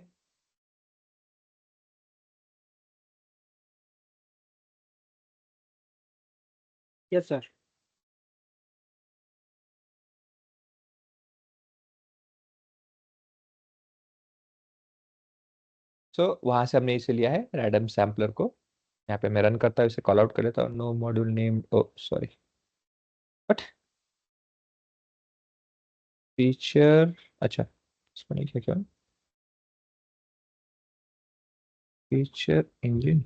Yes sir. सो वहां से हमने इसे लिया है random sampler को. यहाँ पे मैं रन करता हूँ, इसे कॉल आउट कर लेता हूँ. No module name, oh sorry, but feature, अच्छा इसमें नहीं क्या क्या, feature engine.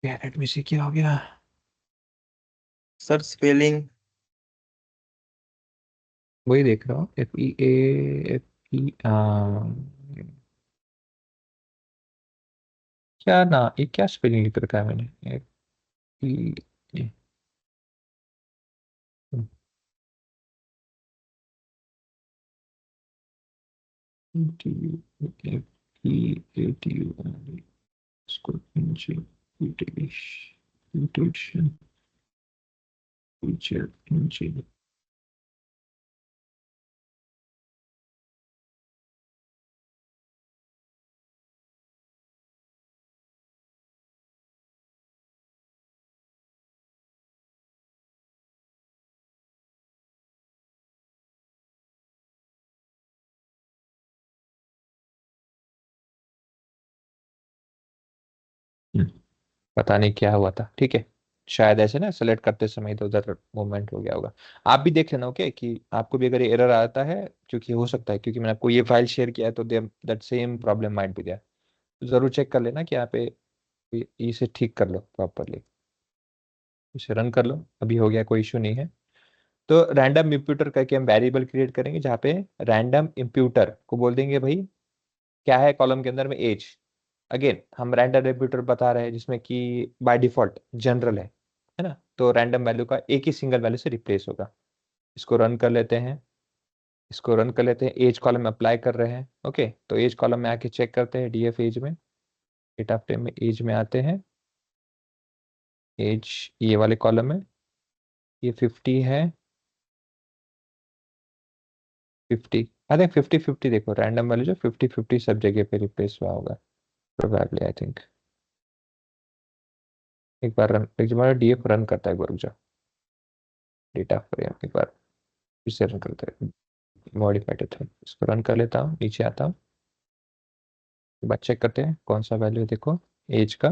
Let me see क्या हो गया। सर स्पेलिंग वही देख रहा हूँ, FEA क्या ना, ये क्या स्पेलिंग लिख रखा है मैंने, FEA। पता नहीं क्या हुआ था, ठीक है। शायद ऐसे ना सेलेक्ट करते समय इधर उधर मूवमेंट हो गया होगा। आप भी देख लेना, ओके, कि आपको भी अगर एरर आता है, क्योंकि हो सकता है, क्योंकि मैंने आपको ये फाइल शेयर किया है तो that same problem might be there. जरूर चेक कर लेना कि यहाँ पे इसे ठीक कर लो प्रॉपरली। इसे रन कर लो, अभी हो गया, कोई इशू नहीं है। तो रैंडम इम्प्यूटर करके हम वेरिएबल क्रिएट करेंगे, जहाँ पे रैंडम इम्प्यूटर को बोल देंगे भाई क्या है कॉलम के अंदर में, एज। अगेन हम रैंडम इम्प्यूटर बता रहे हैं जिसमें कि बाय डिफॉल्ट जनरल है ना, तो रैंडम वैल्यू का एक ही सिंगल वैल्यू से रिप्लेस होगा। इसको रन कर लेते हैं, इसको रन कर लेते हैं, एज कॉलम में अप्लाई कर रहे हैं। ओके, तो एज कॉलम में आके चेक करते हैं, डीएफ एज में, डेटा फ्रेम में एज में आते हैं। एज ये वाले कॉलम में, ये 50 है, 50। आई थिंक 50-50, देखो रैंडम वैल्यू जो 50-50 सब जगह पे रिप्लेस हुआ होगा प्रोबेबली, आई थिंक। एक बार डीएफ रन करता है, एक बार रुक जाओ, डेटा फ्रेम एक बार फिर से रन करते हैं, मॉडिफाइड था, इसको रन कर लेता हूँ, नीचे आता हूँ, एक बार चेक करते हैं कौन सा वैल्यू है, देखो एज का।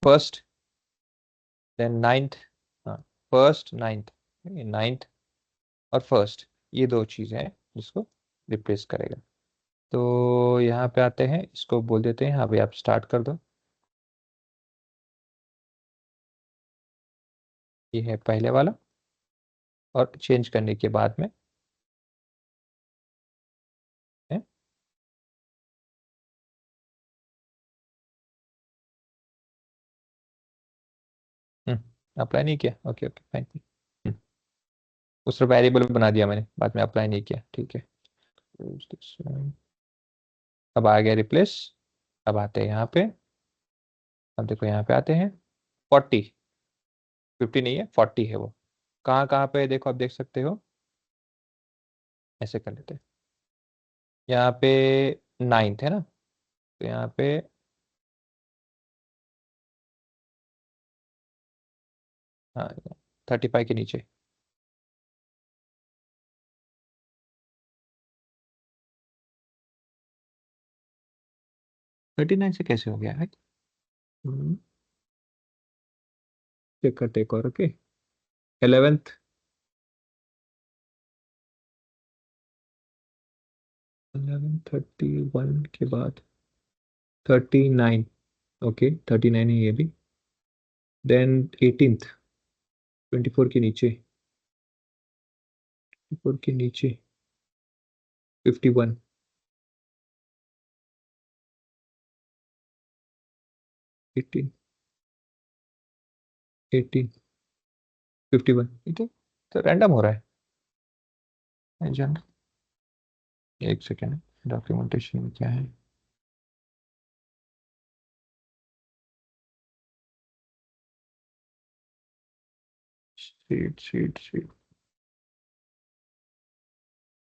First, then ninth. हाँ, फर्स्ट नाइन्थ, नाइन्थ और फर्स्ट, ये दो चीजें हैं जिसको रिप्लेस करेगा। तो यहाँ पे आते हैं, इसको बोल देते हैं हाँ भाई आप स्टार्ट कर दो। ये है पहले वाला, और चेंज करने के बाद में है। अप्लाई नहीं किया, ओके ओके फाइन। उस वेरिएबल बना दिया मैंने, बाद में अप्लाई नहीं किया, ठीक है। अब आ गया रिप्लेस। अब आते हैं यहाँ पे, अब देखो यहाँ पे आते हैं, 40, 50 नहीं है, 40 है वो। कहाँ कहाँ पे देखो, आप देख सकते हो, ऐसे कर लेते हैं। यहाँ पे नाइन्थ है ना, तो यहाँ पे हाँ 35 के नीचे। 39 से कैसे हो गया है? चेक करते एक और, ओके। 11th, 11:31 के बाद 39, ओके 39 है ये भी। देन 18th, 24 के नीचे, 24 के नीचे 51, 18, 18, 51, ठीक है। तो रैंडम हो रहा है जनरल। एक सेकेंड, डॉक्यूमेंटेशन में क्या है? शीट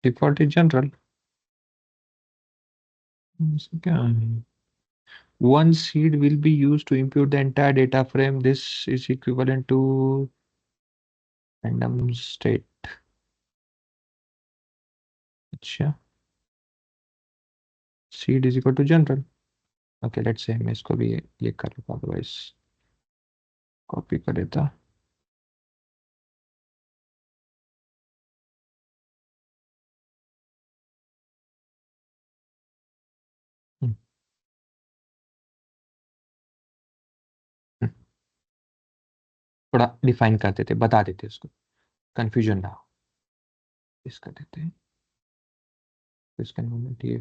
डिफॉल्ट इज जनरल, क्या है? One seed will be used to impute the entire data frame. This is equivalent to random state. अच्छा, seed is equal to general. Okay, let's say मैं इसको भी ये कर लूँगा, otherwise कॉपी कर देता। थोड़ा डिफाइन कर देते, बता देते उसको, कंफ्यूजन ना हो। इसका देते हैं, इसका मोमेंट ये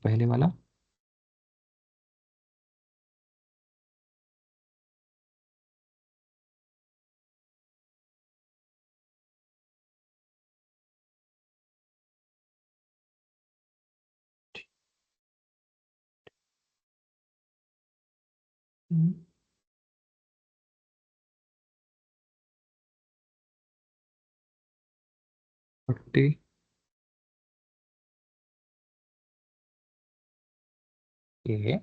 पहले वाला हम्म, 40 ये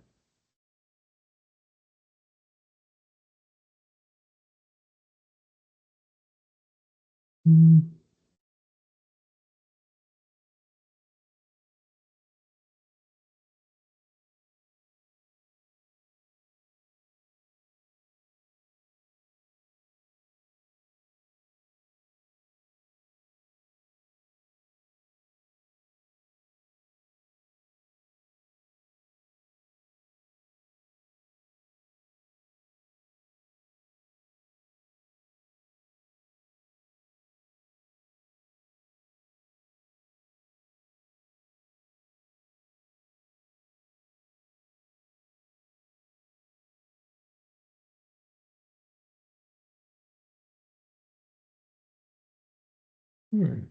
हम्म, हम्म,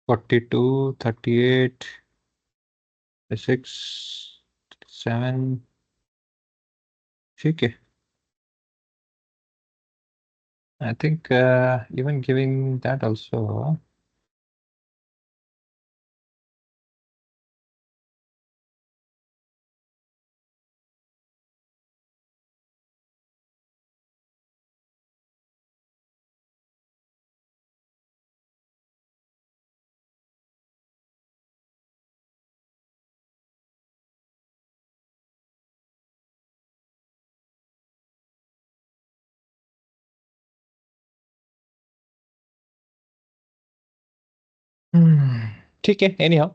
फोर्टी टू 38 6 7 ठीक है। I think even giving that also. ठीक है, anyhow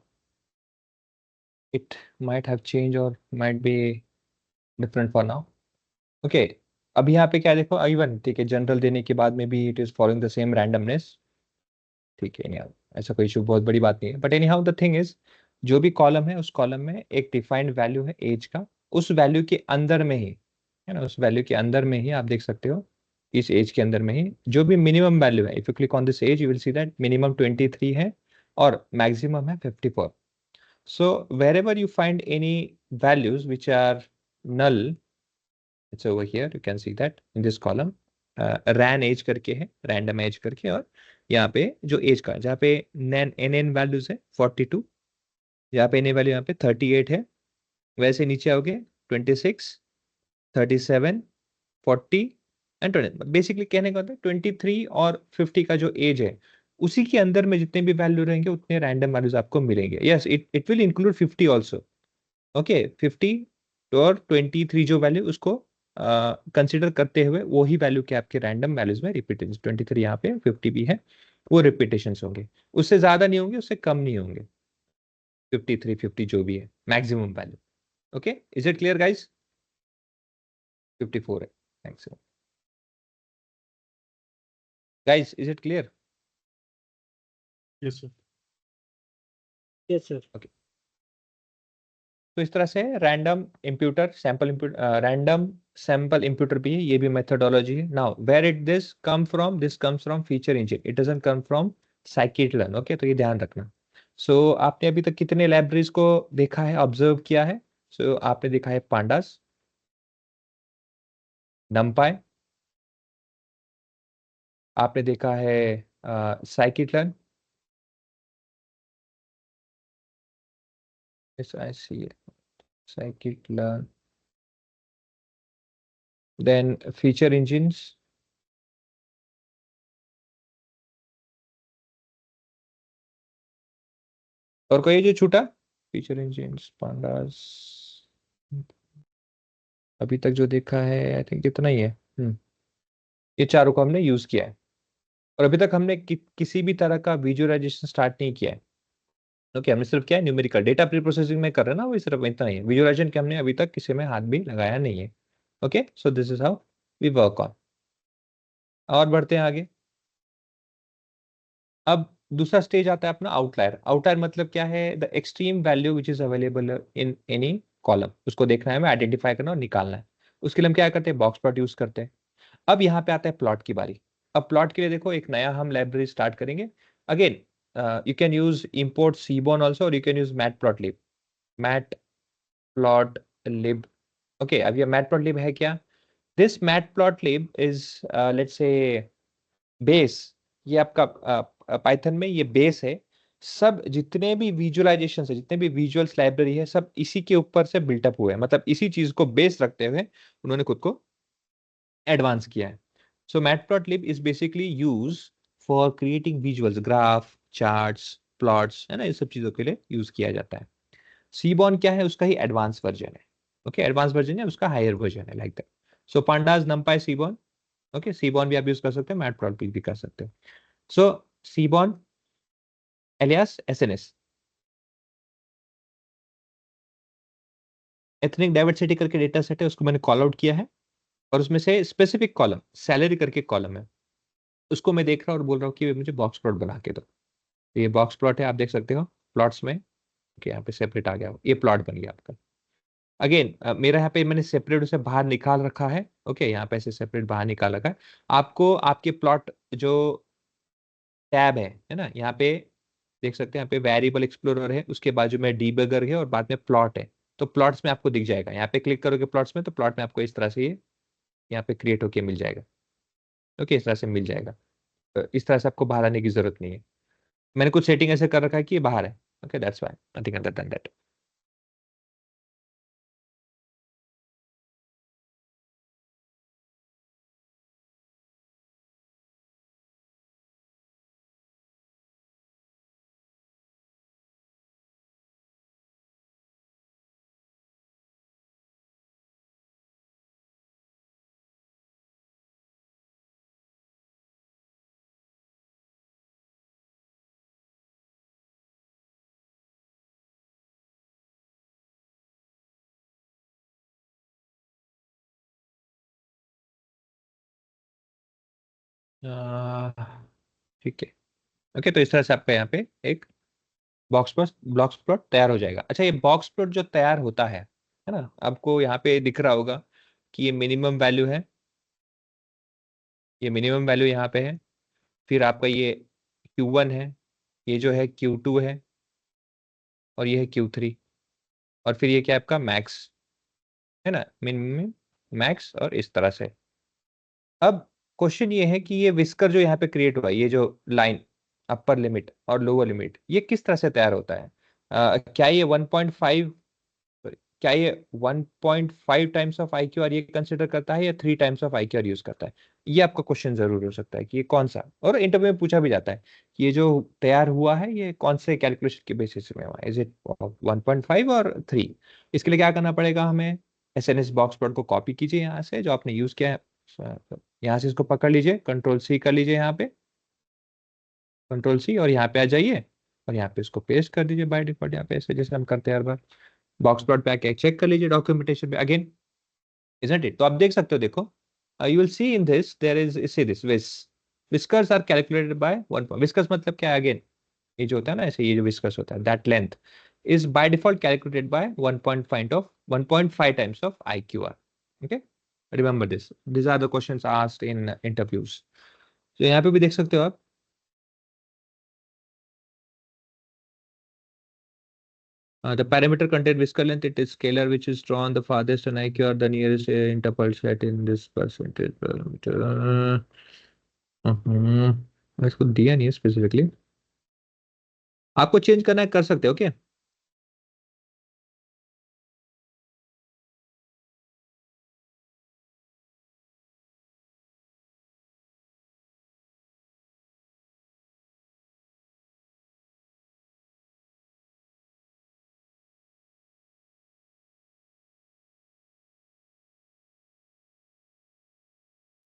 it might have change और might be different for now. Okay, अब यहाँ पे क्या देखो, इवन ठीक है, जनरल देने के बाद में भी it is following the same randomness. ठीक है, एनी हाउ ऐसा कोई इशू, बहुत बड़ी बात नहीं है, but any how the thing is, जो भी कॉलम है उस कॉलम में एक डिफाइंड वैल्यू है एज का, उस वैल्यू के अंदर में ही, है ना, उस वैल्यू के अंदर में ही आप देख सकते हो, इस एज के अंदर में ही जो भी मिनिमम वैल्यू है, if you click on this age you will see that minimum 23 है और मैक्सिमम है 54। So wherever you find any values which are null, it's over here. You can see that in this column, ran age करके है, random age करके, और यहाँ पे जो age का, जहाँ पे nn values है 42, यहाँ पे n वैल्यू यहाँ पे 38 है, वैसे नीचे आओगे 26, 37, 40 एंड 20। बेसिकली कहने का होता है 23 और 50 का जो एज है, उसी के अंदर में जितने भी वैल्यू रहेंगे उतने रैंडम वैल्यूज आपको मिलेंगे। Yes, it will include 50 also. Okay, 50 और 23 जो वैल्यू, उसको कंसिडर करते हुए वही वैल्यू के आपके रैंडम वैल्यूज में रिपीटेशन, 23 यहाँ पे 50 भी है, वो रिपीटेशन होंगे, उससे ज्यादा नहीं होंगे, उससे कम नहीं होंगे, 53 50 जो भी है maximum value. Okay, is it clear guys? 54 है maximum. Guys is it clear? Yes, sir. Yes, sir. तो इस तरह से random imputer, sample imputer, random sample imputer भी है, ये भी मेथडोलॉजी है. Now where it this come from, this comes from feature engine, it doesn't come from scikit-learn. Okay, तो ये ध्यान रखना. सो आपने अभी तक कितने लाइब्रेरीज को देखा है, ऑब्जर्व किया है? सो आपने देखा है पांडास, numpy, आपने देखा है scikit-learn. Yes, I see it. Scikit-learn. Then feature engines. और कोई जो छूटा? फीचर इंजिन्स, पांडास, अभी तक जो देखा है आई थिंक इतना ही है. ये चारों को हमने यूज किया है. और अभी तक हमने किसी भी तरह का विजुअलाइजेशन स्टार्ट नहीं किया है. ओके, हमने सिर्फ क्या है, न्यूमेरिकल डेटा प्री प्रोसेसिंग में कर रहे हैं ना, वो सिर्फ इतना ही है. विजुअलाइजेशन के हमने अभी तक किसी में हाथ भी लगाया नहीं है. Okay, so this is how we work on. और बढ़ते हैं आगे. अब दूसरा स्टेज आता है अपना आउटलायर. आउटलायर मतलब क्या है? The extreme value which is available in any column, उसको देखना है, हमें आइडेंटिफाई करना और निकालना है. उसके लिए हम क्या करते हैं? बॉक्स प्लॉट यूज करते हैं. अब यहाँ पे आता है प्लॉट की बारी. अब प्लॉट के लिए देखो, एक नया हम लाइब्रेरी स्टार्ट करेंगे. Again you can use import seaborn also, और you can use matplotlib. Matplotlib. Okay, अब ये मैटप्लॉटलिब है क्या? This matplotlib is let's say base. ये आपका पाइथन में ये बेस है. सब जितने भी विजुअलाइजेशन है, जितने भी विजुअल्स लाइब्रेरी है, सब इसी के ऊपर से बिल्टअप हुए हैं. मतलब इसी चीज को बेस रखते हुए उन्होंने खुद को एडवांस किया है. So matplotlib is basically use for creating visuals, graph, charts, plots, है ना, इन सब चीजों के लिए यूज किया जाता है. सीबॉर्न क्या है? उसका ही एडवांस वर्जन है. ओके, एडवांस वर्जन है, उसका हायर वर्जन है, like that. So pandas, NumPy, Seaborn. Okay, Seaborn भी आप यूज कर सकते हो, मैटप्लॉटलिब भी कर सकते हो. So seaborn alias SNS, ethnic diversity करके डेटा सेट है, उसको मैंने कॉल आउट किया है. और उसमें से स्पेसिफिक कॉलम, सैलरी करके कॉलम है, उसको मैं देख रहा हूँ और बोल रहा हूँ कि मुझे बॉक्स प्लॉट बना के दो. तो ये बॉक्स प्लॉट है, आप देख सकते हो प्लॉट्स में. ओके, यहाँ पे सेपरेट आ गया, ये प्लॉट बन गया आपका. अगेन मेरा यहाँ पे मैंने सेपरेट उसे बाहर निकाल रखा है. ओके, यहाँ पे ऐसे सेपरेट बाहर निकाल रखा है. आपको आपके प्लॉट जो टैब है ना, यहाँ पे देख सकते हैं, यहाँ पे वेरिएबल एक्सप्लोरर है, उसके बाजू में डीबगर है, और बाद में प्लॉट है. तो प्लॉट्स में आपको दिख जाएगा, यहाँ पे क्लिक करोगे प्लॉट्स में, तो प्लॉट में आपको इस तरह से ये यहाँ पे क्रिएट होके मिल जाएगा. ओके, इस तरह से मिल जाएगा. तो इस तरह से आपको बाहर आने की जरूरत नहीं है. मैंने कुछ सेटिंग ऐसे कर रखा है कि ये बाहर है. Okay, that's why, nothing other than that. ठीक है. ओके, तो इस तरह से आपका यहाँ पे एक बॉक्स प्लॉट तैयार हो जाएगा. अच्छा, ये बॉक्स प्लॉट जो तैयार होता है ना, आपको यहाँ पे दिख रहा होगा कि ये मिनिमम वैल्यू है. ये मिनिमम वैल्यू यहाँ पे है. फिर आपका ये Q1 है, ये जो है Q2 है, और ये है Q3. और फिर ये क्या है आपका मैक्स, है ना, मिनिमम, मैक्स, और इस तरह से. अब क्वेश्चन ये है कि ये विस्कर जो यहाँ पे क्रिएट हुआ है, ये जो लाइन, अपर लिमिट और लोअर लिमिट, ये किस तरह से तैयार होता है? क्या ये 1.5, क्या ये 1.5 times of I Q R ये कंसिडर करता है, या 3 times of I Q R use करता है? ये आपका क्वेश्चन जरूर हो सकता है कि ये कौन सा, और इंटरव्यू में पूछा भी जाता है कि ये जो तैयार हुआ है ये कौन से कैलकुलेशन के बेसिस में हुआ है, इज इट 1.5 और 3? इसके लिए क्या करना पड़ेगा हमें? S N S box plot को कॉपी कीजिए यहाँ से, जो आपने यूज किया है, यहाँ से इसको पकड़ लीजिए, कंट्रोल सी कर लीजिए, यहाँ पे कंट्रोल सी, और यहाँ पे आ जाइए, और यहाँ पे इसको पेस्ट कर दीजिए बाय डिफॉल्ट, यहाँ पे ऐसे जैसे हम करते हैं हर बार. बॉक्स प्लॉट पे आके चेक कर लीजिए डॉक्यूमेंटेशन पे अगेन, इजंट इट? तो आप देख सकते हो, देखो, you will see in this there is, see this whiskers are calculated by 1. Whiskers मतलब क्या है? अगेन ये जो होता है ना, ऐसे ये जो विस्कर्स होता है, that length is by default calculated by 1.5 times of IQR. Okay, remember this are the questions asked in interviews. तो यहाँ पे भी देख सकते हो आप, the parameter contain whisker length, it is scalar which is drawn the farthest and IQ or the nearest interpulse set in this percentage parameter. इसको दिया नहीं है स्पेसिफिकली, आपको चेंज करना है कर सकते हो क्या?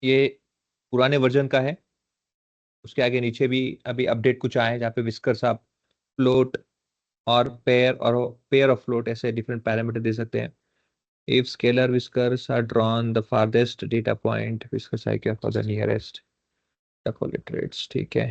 ये पुराने वर्जन का है, उसके आगे नीचे भी अभी अपडेट कुछ आया है जहाँ पे विस्कर्स आप फ्लोट और पेयर ऑफ फ्लोट ऐसे डिफरेंट पैरामीटर दे सकते हैं। If scalar whiskers are drawn the farthest data point whiskers आई क्या फॉर द नियरेस्ट ट्रेट्स, ठीक है।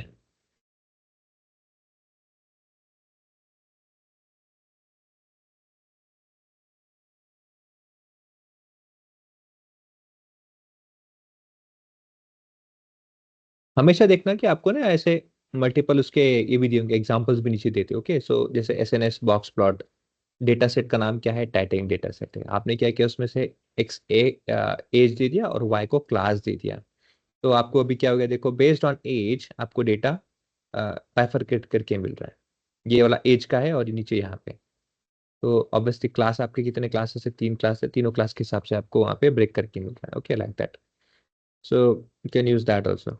हमेशा देखना कि आपको ना ऐसे मल्टीपल उसके ये भी दिए होंगे, एग्जांपल्स भी नीचे देते, ओके। सो जैसे SNS box plot, data set का नाम क्या है, टाइटेनियम डेटा सेट है। आपने क्या किया उसमें से एक्स एज दे दिया और वाई को क्लास दे दिया। तो आपको अभी क्या हो गया, देखो बेस्ड ऑन एज आपको डेटा बाइफरकेट करके मिल रहा है। ये वाला एज का है और ये नीचे यहाँ पे। तो ऑब्वियसली क्लास आपके कितने क्लासेस है, 3 क्लास है, तीनों क्लास के हिसाब से आपको वहाँ पे ब्रेक करके मिल रहा है, okay like that. So you can use that also.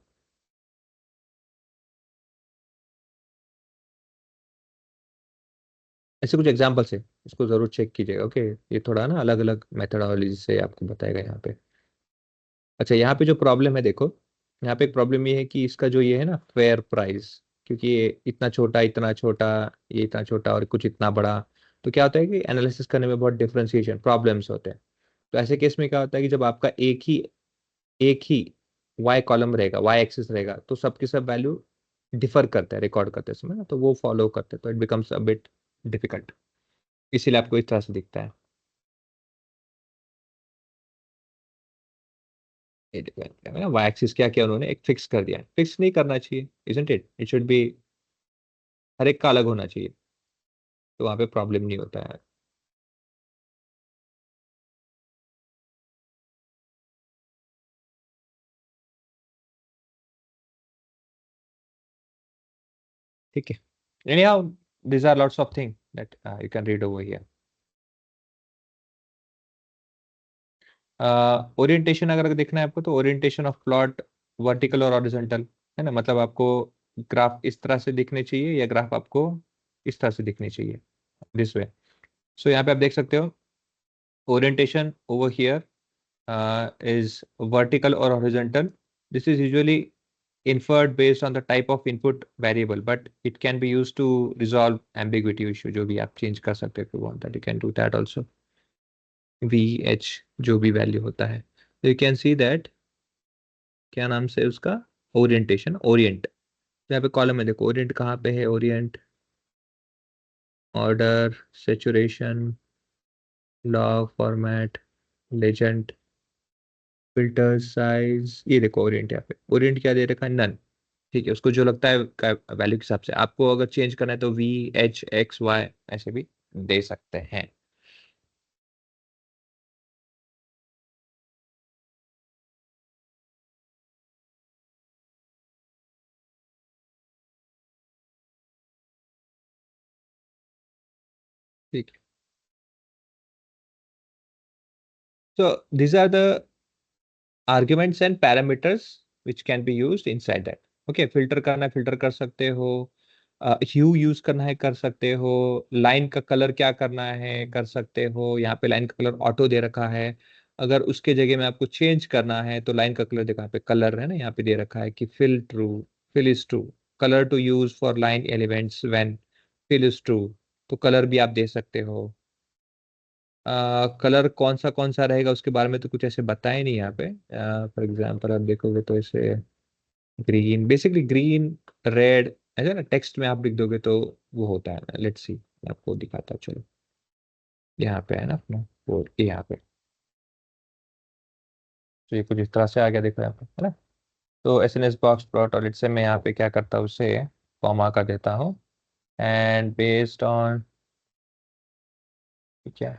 ऐसे कुछ एग्जाम्पल्स है, इसको जरूर चेक कीजिएगा, ओके। ये थोड़ा ना अलग अलग मेथडोलॉजी से आपको बताएगा यहाँ पे। अच्छा, यहाँ पे जो प्रॉब्लम है देखो, यहाँ पे एक प्रॉब्लम ये है कि इसका जो ये है ना फेयर प्राइस, क्योंकि ये इतना छोटा, ये इतना छोटा और कुछ इतना बड़ा, तो क्या होता है कि एनालिसिस करने में बहुत डिफरेंशिएशन प्रॉब्लम्स होते हैं। तो ऐसे केस में क्या होता है कि जब आपका एक ही वाई कॉलम रहेगा, वाई एक्सिस रहेगा, तो सबके सब वैल्यू डिफर करता है रिकॉर्ड करते समय ना, तो वो फॉलो करते हैं, तो it becomes a bit difficult. इसीलिए आपको इस तरह से दिखता है। ये डिपेंड है वाई एक्सिस क्या किया उन्होंने, एक फिक्स कर दिया है, फिक्स नहीं करना चाहिए, isn't it, it should be हर एक का अलग होना चाहिए, तो वहां पे प्रॉब्लम नहीं होता है। ठीक है, anyhow these are lots of things that you can read over here. Orientation अगर देखना है आपको, तो ओरिएंटेशन ऑफ प्लॉट वर्टिकल और हॉरिजॉन्टल है ना, मतलब आपको ग्राफ इस तरह से दिखने चाहिए या ग्राफ आपको इस तरह से दिखने चाहिए, दिस वे। सो यहाँ पे आप देख सकते हो orientation over here is vertical or horizontal. This is usually inferred based on the type of input variable, but it can be used to resolve ambiguity issue, जो भी आप change कर सकते हो if you want that, you can do that also. VH जो भी value होता है, तो you can see that क्या नाम से उसका ओरिएंटेशन, ओरिएंट। यहाँ पे कॉलम में देखो ओरिएंट कहाँ पे है, Orient, order, saturation, log, format, legend, filter, size, ये देखो ओरिएंट, यहाँ पे ओरिएंट क्या दे रखा है, नन। ठीक है, उसको जो लगता है वैल्यू के हिसाब से आपको अगर चेंज करना है तो VH X Y ऐसे भी दे सकते हैं। ठीक है, so these are the arguments and parameters which can be used inside that. Okay, filter करना है फिल्टर कर सकते हो, ह्यू यूज करना है कर सकते हो, लाइन का कलर क्या करना है कर सकते हो। यहाँ पे लाइन का कलर ऑटो दे रखा है, अगर उसके जगह में आपको चेंज करना है तो लाइन का कलर देखो, यहाँ पे कलर है ना, यहाँ पे दे रखा है कि fill true, fill is true, colour to use for line elements when fill is true, तो कलर भी आप दे सकते हो। कलर कौन सा रहेगा उसके बारे में तो कुछ ऐसे बताए नहीं यहाँ पे। फॉर एग्जांपल आप देखोगे तो ऐसे ग्रीन, बेसिकली ग्रीन, रेड, ऐसा ना टेक्स्ट में आप लिख दोगे तो वो होता है। लेट्स सी, मैं आपको दिखाता हूँ, चलो यहाँ पे है ना अपना, वो यहाँ पे तो ये कुछ इस तरह से आ गया, देखो यहाँ पे, है ना। तो एसएनएस बॉक्स प्लॉट, और इससे मैं यहाँ पे क्या करता हूँ, उसे कॉमा का देता हूँ, एंड बेस्ड ऑन क्या,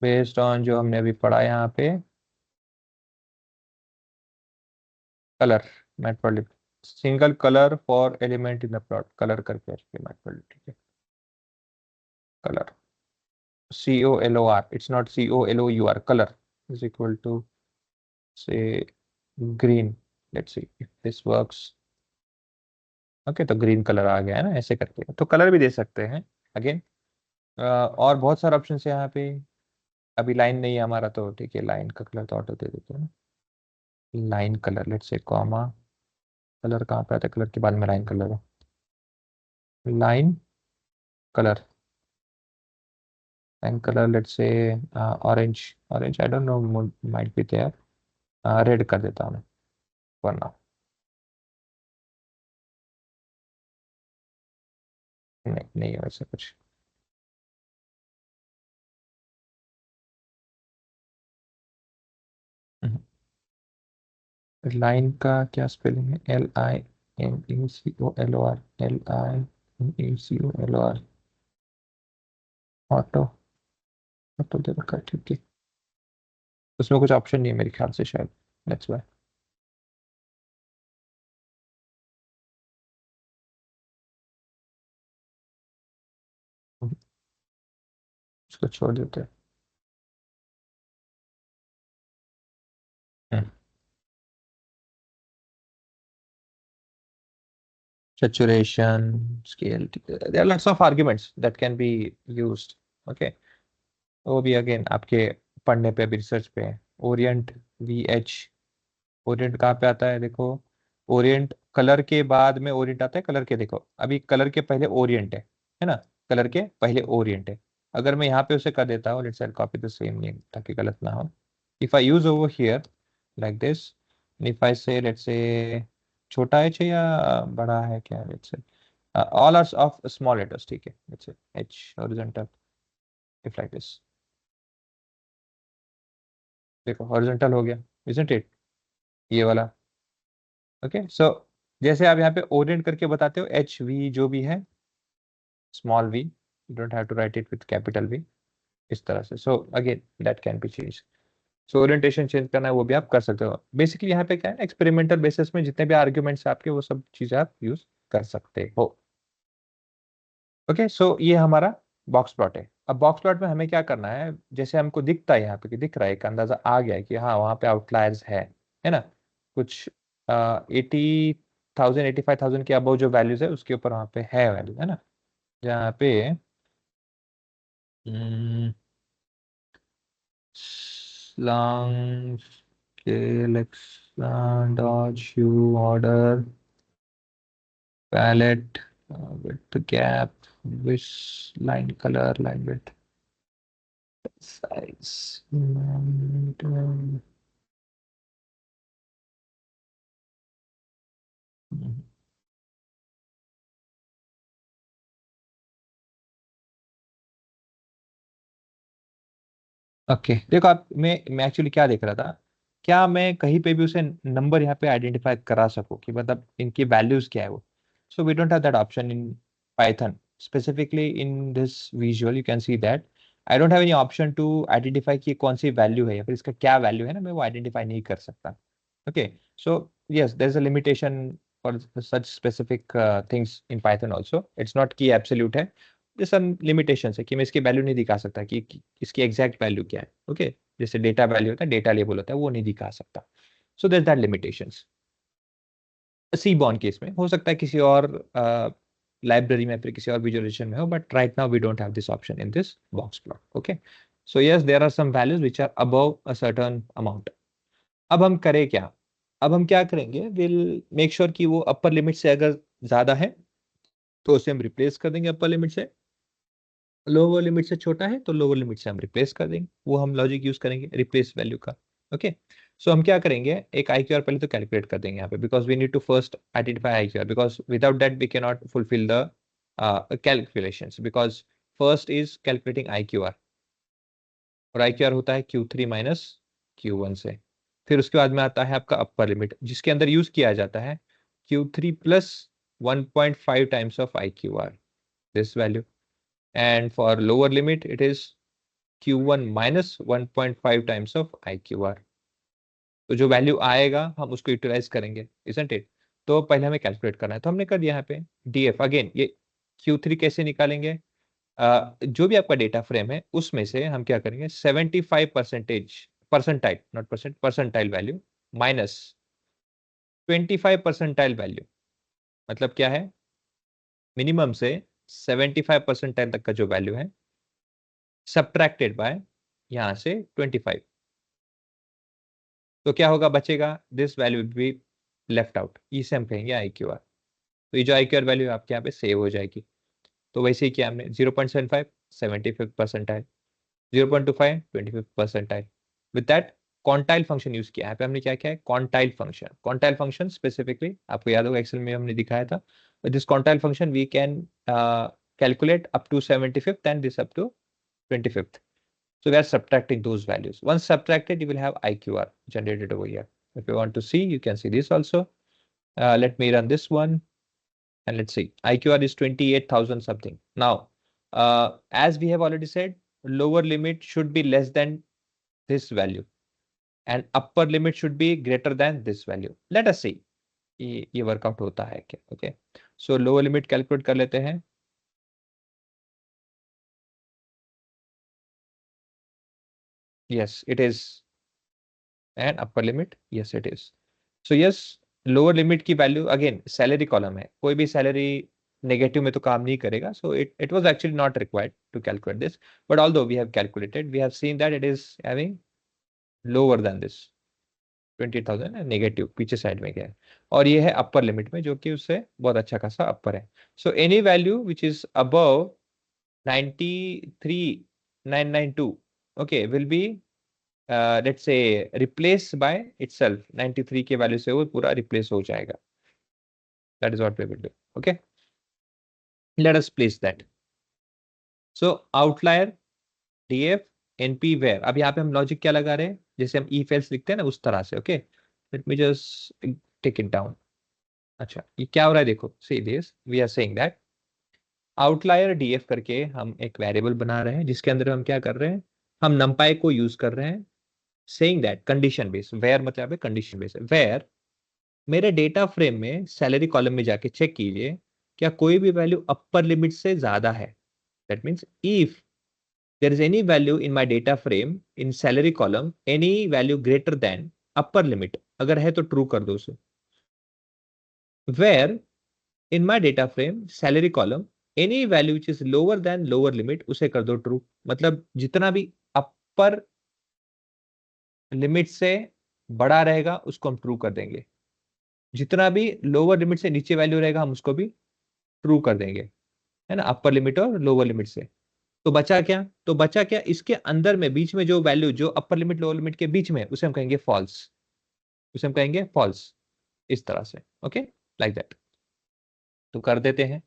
बेस्ड ऑन जो हमने अभी पढ़ा यहाँ पे, colour mathematic, single colour for element in the plot, colour करके मैथमेटिक, ठीक है। Colour, COLOR, it's not COLOUR, color is equal to say green. Let's see if this works. Okay, तो ग्रीन कलर आ गया है ना, ऐसे करके तो कलर भी दे सकते हैं अगेन। और बहुत सारे ऑप्शन है यहाँ पे। अभी लाइन नहीं है हमारा, तो ठीक है, लाइन का कलर तो ऑटो दे देते हैं ना। Line colour, let's say comma, colour कहाँ पे आता है, कलर के बाद में लाइन कलर है, line colour, line colour, let's say orange, orange I don't know, might be there, red कर देता हूँ मैं वरना, नहीं नहीं है वैसे कुछ। लाइन का क्या स्पेलिंग है, LINECOLOR, LINECOLOR, ऑटो, ऑटो दे रखा है, ठीक है। उसमें कुछ ऑप्शन नहीं है मेरे ख्याल से शायद, दैट्स व्हाई। उसको छोड़ देते हैं। Saturation, scale, there are lots of arguments that can be used, okay। वो भी अगेन आपके पढ़ने पे, अभी रिसर्च पे है। ओरिएंट, VH, ओरिएंट कहाँ पे आता है, देखो, ओरिएंट कलर के बाद में ओरिएंट आता है, कलर के, देखो अभी कलर के पहले ओरिएंट है ना, कलर के पहले ओरिएंट है। अगर मैं यहाँ पे उसे कर देता हूँ, let's copy the same name ताकि गलत ना हो, if I use over here like this, if I से लेट्स से छोटा एच है या बड़ा है क्या, let's say all are of small letters, ठीक है, let's say H horizontal, if like this, देखो हॉरिजॉन्टल हो गया, इजंट इट, ये वाला, ओके। सो जैसे आप यहाँ पे ओरिएंट करके बताते हो, HV जो भी है, small v, you don't have to write it with capital V, इस तरह से। So again that can be change. So orientation change करना है वो भी आप कर सकते हो। बेसिकली यहाँ पे क्या है, एक्सपेरिमेंटल बेसिस में जितने भी आर्ग्यूमेंट्स आपके, वो सब चीजें आप यूज कर सकते हो। ओके, सो ये हमारा बॉक्स प्लॉट है। अब बॉक्स प्लॉट में हमें क्या करना है, जैसे हमको दिखता है यहाँ पे कि दिख रहा है, एक अंदाजा आ गया है कि हाँ वहाँ पे आउटलायर्स है ना, कुछ 80,000 85,000 के अबव जो वैल्यूज है उसके ऊपर वहाँ पे है वैल्यू, है ना, जहाँ पे long scale dodge hue order palette width gap wish line color line width size okay देखो आप, मैं एक्चुअली क्या देख रहा था, क्या मैं कहीं पे भी उसे नंबर यहाँ पे आइडेंटिफाई करा सकूं कि मतलब इनकी वैल्यूज क्या है वो। So we don't have that option in Python, specifically in this visual you can see that I don't have any option to identify कि कौन सी वैल्यू है या फिर इसका क्या वैल्यू है ना, मैं वो आइडेंटिफाई नहीं कर सकता। Okay, so yes there is a limitation for such specific things in Python also, it's not की एब्सोल्यूट है, जैसा लिमिटेशन है कि मैं इसकी वैल्यू नहीं दिखा सकता कि इसकी एग्जैक्ट वैल्यू क्या है। ओके, जैसे डेटा वैल्यू होता है, डेटा लेबल होता है, वो नहीं दिखा सकता। So there that limitations. Seaborn case में हो सकता है किसी और लाइब्रेरी में फिर किसी और विजुअलाइजेशन में हो, but right now we don't have this option in this box plot. Okay, so yes there are some values which are above a certain amount. अब हम करें क्या, अब हम क्या करेंगे, विल मेक श्योर कि वो अपर लिमिट से अगर ज्यादा है तो उसे हम रिप्लेस कर देंगे अपर लिमिट से, लोअर लिमिट से छोटा है तो लोअर लिमिट से हम रिप्लेस कर देंगे, वो हम लॉजिक यूज करेंगे रिप्लेस वैल्यू का। ओके, सो हम क्या करेंगे, एक IQR पहले तो कैलकुलेट कर देंगे यहाँ पे, because we need to first identify IQR, because without that we can not fulfil the calculations, because first is calculating IQR, और IQR होता है Q3 माइनस Q1 से। फिर उसके बाद में आता है आपका अपर लिमिट, जिसके अंदर यूज किया जाता है Q3 plus 1.5 times of IQR, this value. And for lower limit it is Q1 minus 1.5 times of IQR। तो जो वैल्यू आएगा हम उसको यूटिलाइज करेंगे, इजंट इट। तो पहले हमें कैलकुलेट करना है, तो हमने कर दिया यहाँ पे DF। अगेन ये Q3 कैसे निकालेंगे? जो भी आपका डेटा फ्रेम है उसमें से हम क्या करेंगे, 75% percentile, not percent, percentile value minus 25 percentile value. मतलब क्या है, मिनिमम से 75 परसेंटाइल तक का जो वैल्यू है सब्ट्रैक्टेड बाय यहां से 25। तो क्या होगा, बचेगा this value be left out, इसे हम कहेंगे IQR। तो ये जो IQR वैल्यू आपके यहाँ पे सेव हो जाएगी। तो वैसे ही किया हमने, 0.75 75 percentile, 0.25 25 percentile. With that quantile function use किया। यहाँ पे हमने क्या किया है, quantile function. Quantile function specifically आपको याद होगा एक्सेल में हमने दिखाया था। This quantile function we can calculate up to 75th and this up to 25th. So we are subtracting those values. Once subtracted, you will have IQR generated over here. If you want to see, you can see this also. Let me run this one and let's see. IQR is 28,000 something. Now, as we have already said, lower limit should be less than this value and upper limit should be greater than this value. Let us see ये workout होता है क्या। Okay, सो lower limit calculate कर लेते हैं। Yes, it is. And upper limit, yes it is. So yes, lower limit की value again salary column है, कोई भी सैलरी नेगेटिव में तो काम नहीं करेगा। So it was actually not required to calculate this, but although we have calculated, we have seen that it is having lower than this 20,000 negative पीछे side में गया है। और ये है अपर लिमिट में, जो कि उससे बहुत अच्छा खासा अपर है। So any value which is above 93,992 okay will be let's say replace by itself, 93 के वैल्यू से वो पूरा रिप्लेस हो जाएगा। that is what we will do. Okay, let us place that. So outlier DF NP where, अब यहाँ पे हम लॉजिक क्या लगा रहे हैं, जैसे हम if else लिखते हैं ना उस तरह से। Okay, let me just take it down. अच्छा, ये क्या हो रहा है देखो, see this, we are saying that outlier DF करके हम एक वेरिएबल बना रहे हैं, जिसके अंदर हम क्या कर रहे हैं, हम नंपाई को यूज कर रहे हैं। Saying that condition base, where मतलब है कंडीशन बेस, वेयर मेरे डेटा फ्रेम में सैलरी कॉलम में जाके चेक कीजिए क्या कोई भी वैल्यू अपर लिमिट से ज्यादा है। That means if there is any value in my data frame in salary column, any value greater than upper limit, अगर है तो ट्रू कर दो उसे। Where in my data frame salary column any value which is lower than lower limit, उसे कर दो true. मतलब जितना भी अपर लिमिट से बड़ा रहेगा उसको हम ट्रू कर देंगे, जितना भी लोअर लिमिट से नीचे वैल्यू रहेगा हम उसको भी ट्रू कर देंगे, है ना, अपर लिमिट और लोअर लिमिट से। तो बचा क्या, तो बचा क्या, इसके अंदर में बीच में जो वैल्यू जो अपर लिमिट लोअर लिमिट के बीच में, उसे हम कहेंगे फॉल्स, उसे हम कहेंगे फॉल्स, इस तरह से। Okay, like that. तो कर देते हैं,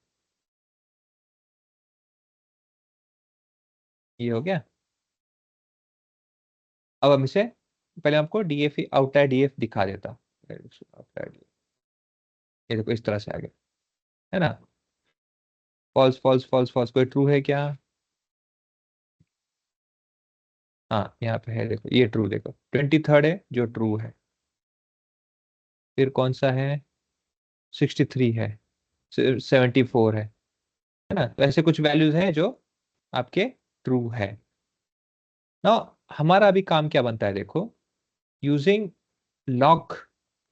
ये हो गया। अब हम इसे पहले आपको DF आउटलायर DF दिखा देता। ये देखो इस तरह से आ गया, है ना, फॉल्स फॉल्स फॉल्स फॉल्स, कोई ट्रू है क्या? हाँ यहाँ पे है, देखो ये ट्रू, देखो 23 है जो ट्रू है। फिर कौन सा है, 63 है, 74 है ना। तो ऐसे कुछ वैल्यूज हैं जो आपके ट्रू है ना। हमारा अभी काम क्या बनता है देखो, यूजिंग लॉक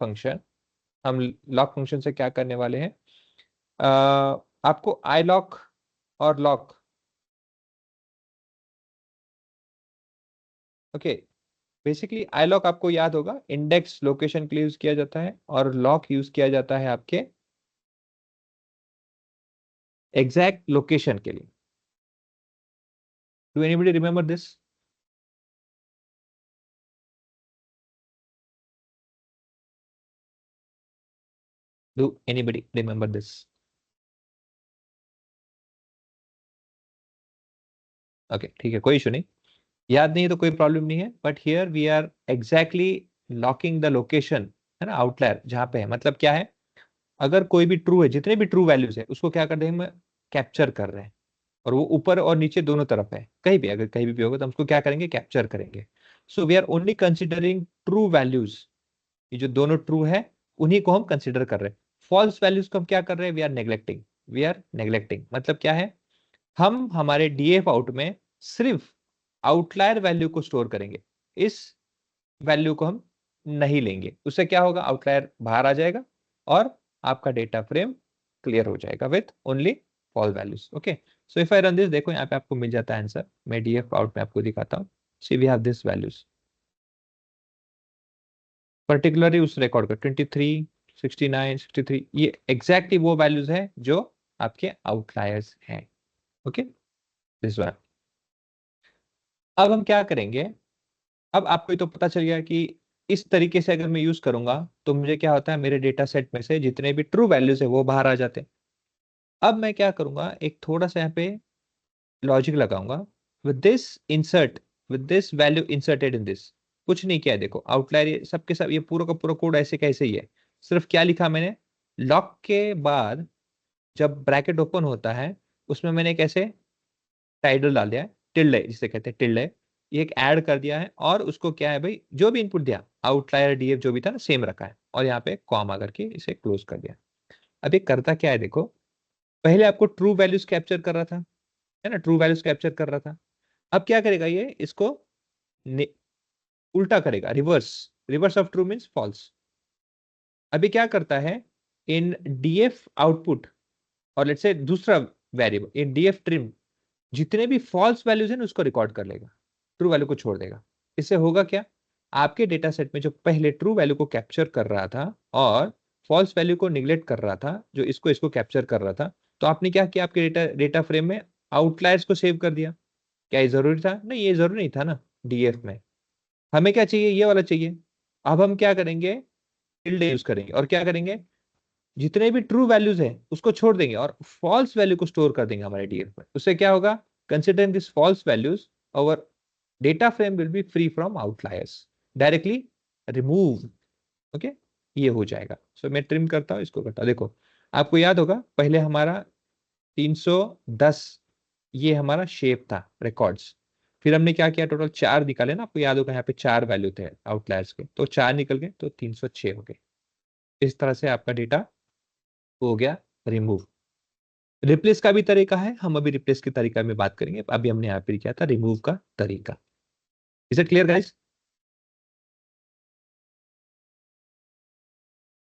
फंक्शन। हम लॉक फंक्शन से क्या करने वाले हैं, आपको आई लॉक और lock, okay, basically I lock आपको याद होगा इंडेक्स लोकेशन के लिए यूज किया जाता है, और लॉक यूज किया जाता है आपके एग्जैक्ट लोकेशन के लिए। Do anybody remember this? Do anybody remember this? Okay ठीक है, कोई इशू नहीं। याद नहीं है तो कोई प्रॉब्लम नहीं है, but here we are exactly locking the location, है ना, आउटलायर जहां पे है। मतलब क्या है, अगर कोई भी ट्रू है, जितने भी ट्रू वैल्यूज है उसको क्या कर देंगे, कैप्चर कर रहे हैं, और वो ऊपर और नीचे दोनों तरफ है, कहीं भी अगर कहीं भी होगा तो हम उसको क्या करेंगे, कैप्चर करेंगे। So we are only considering true values, ये जो दोनों ट्रू है उन्हीं को हम कंसिडर कर रहे हैं। फॉल्स वैल्यूज को हम क्या कर रहे हैं, we are neglecting, we are neglecting. मतलब क्या है, हम हमारे डीएफ आउट में सिर्फ आउटलायर वैल्यू को स्टोर करेंगे, इस वैल्यू को हम नहीं लेंगे। उससे क्या होगा, आउटलायर बाहर आ जाएगा और आपका डेटा फ्रेम क्लियर हो जाएगा with only fall values. Okay, so if I run this, देखो यहाँ पे आपको मिल जाता है आंसर। मैं डीएफ आउट में आपको दिखाता हूँ। See we have this values, particularly उस रिकॉर्ड का 23, 69, 63, ये एग्जैक्टली वो वैल्यूज है जो आपके आउटलायर्स हैं। Okay, this one. अब हम क्या करेंगे, अब आपको ये तो पता चल गया कि इस तरीके से अगर मैं यूज करूंगा तो मुझे क्या होता है, मेरे डेटा सेट में से जितने भी ट्रू वैल्यूज है वो बाहर आ जाते हैं। अब मैं क्या करूंगा, एक थोड़ा सा यहाँ पे लॉजिक लगाऊंगा, with this insert, with this value inserted in this. कुछ नहीं किया है, देखो आउटलायर ये सब के सब, ये पूरा का पूरा कोड ऐसे कैसे ही है। सिर्फ क्या लिखा मैंने, लॉक के बाद जब ब्रैकेट ओपन होता है उसमें मैंने कैसे टाइटल डाल दिया है, टिल्डे जिसे कहते हैं टिल्डे, ये एक ऐड कर दिया है, और उसको क्या है भाई, जो भी इनपुट दिया आउटलायर डीएफ जो भी था ना सेम रखा है, और यहाँ पे कॉमा करके इसे क्लोज कर दिया। अब ये करता क्या है, देखो पहले आपको ट्रू वैल्यूज कैप्चर कर रहा था, है ना, ट्रू वैल्यूज कैप्चर कर रहा था। अब क्या करेगा ये, इसको उल्टा करेगा, reverse, reverse of true means false. अभी क्या करता है, इन डीएफ आउटपुट, और लेट्स से दूसरा वेरिएबल इन डीएफ ट्रिम, जितने भी फॉल्स वैल्यूज हैं ना उसको रिकॉर्ड कर लेगा, ट्रू वैल्यू को छोड़ देगा। इससे होगा क्या, आपके डेटा सेट में जो पहले ट्रू वैल्यू को कैप्चर कर रहा था और फॉल्स वैल्यू को निगलेक्ट कर रहा था, जो इसको इसको कैप्चर कर रहा था, तो आपने क्या किया, आपके डेटा डेटा फ्रेम में आउटलायर्स को सेव कर दिया। क्या ये जरूरी था, नहीं ये जरूरी नहीं था ना। डीएफ में हमें क्या चाहिए, ये वाला चाहिए। अब हम क्या करेंगे, टिल्डे यूज करेंगे, और क्या करेंगे, जितने भी ट्रू वैल्यूज है उसको छोड़ देंगे और फॉल्स वैल्यू को स्टोर कर देंगे हमारे डीएफ में। उससे क्या होगा, कंसिडरिंग दिस फॉल्स वैल्यूज, और data frame will be free from outliers, directly remove. Okay, ये हो जाएगा। सो मैं ट्रिम करता हूं, इसको करता हूं। देखो आपको याद होगा पहले हमारा 310 ये हमारा शेप था रिकॉर्ड्स, फिर हमने क्या किया, टोटल 4 निकाले ना, आपको याद होगा यहाँ पे 4 वैल्यू थे आउटलायर्स के, तो 4 निकल गए तो 306 हो गए। इस तरह से आपका डेटा हो गया रिमूव। रिप्लेस का भी तरीका है, हम अभी रिप्लेस के तरीका में बात करेंगे, अभी हमने यहाँ पे किया था रिमूव का तरीका। Is it clear guys,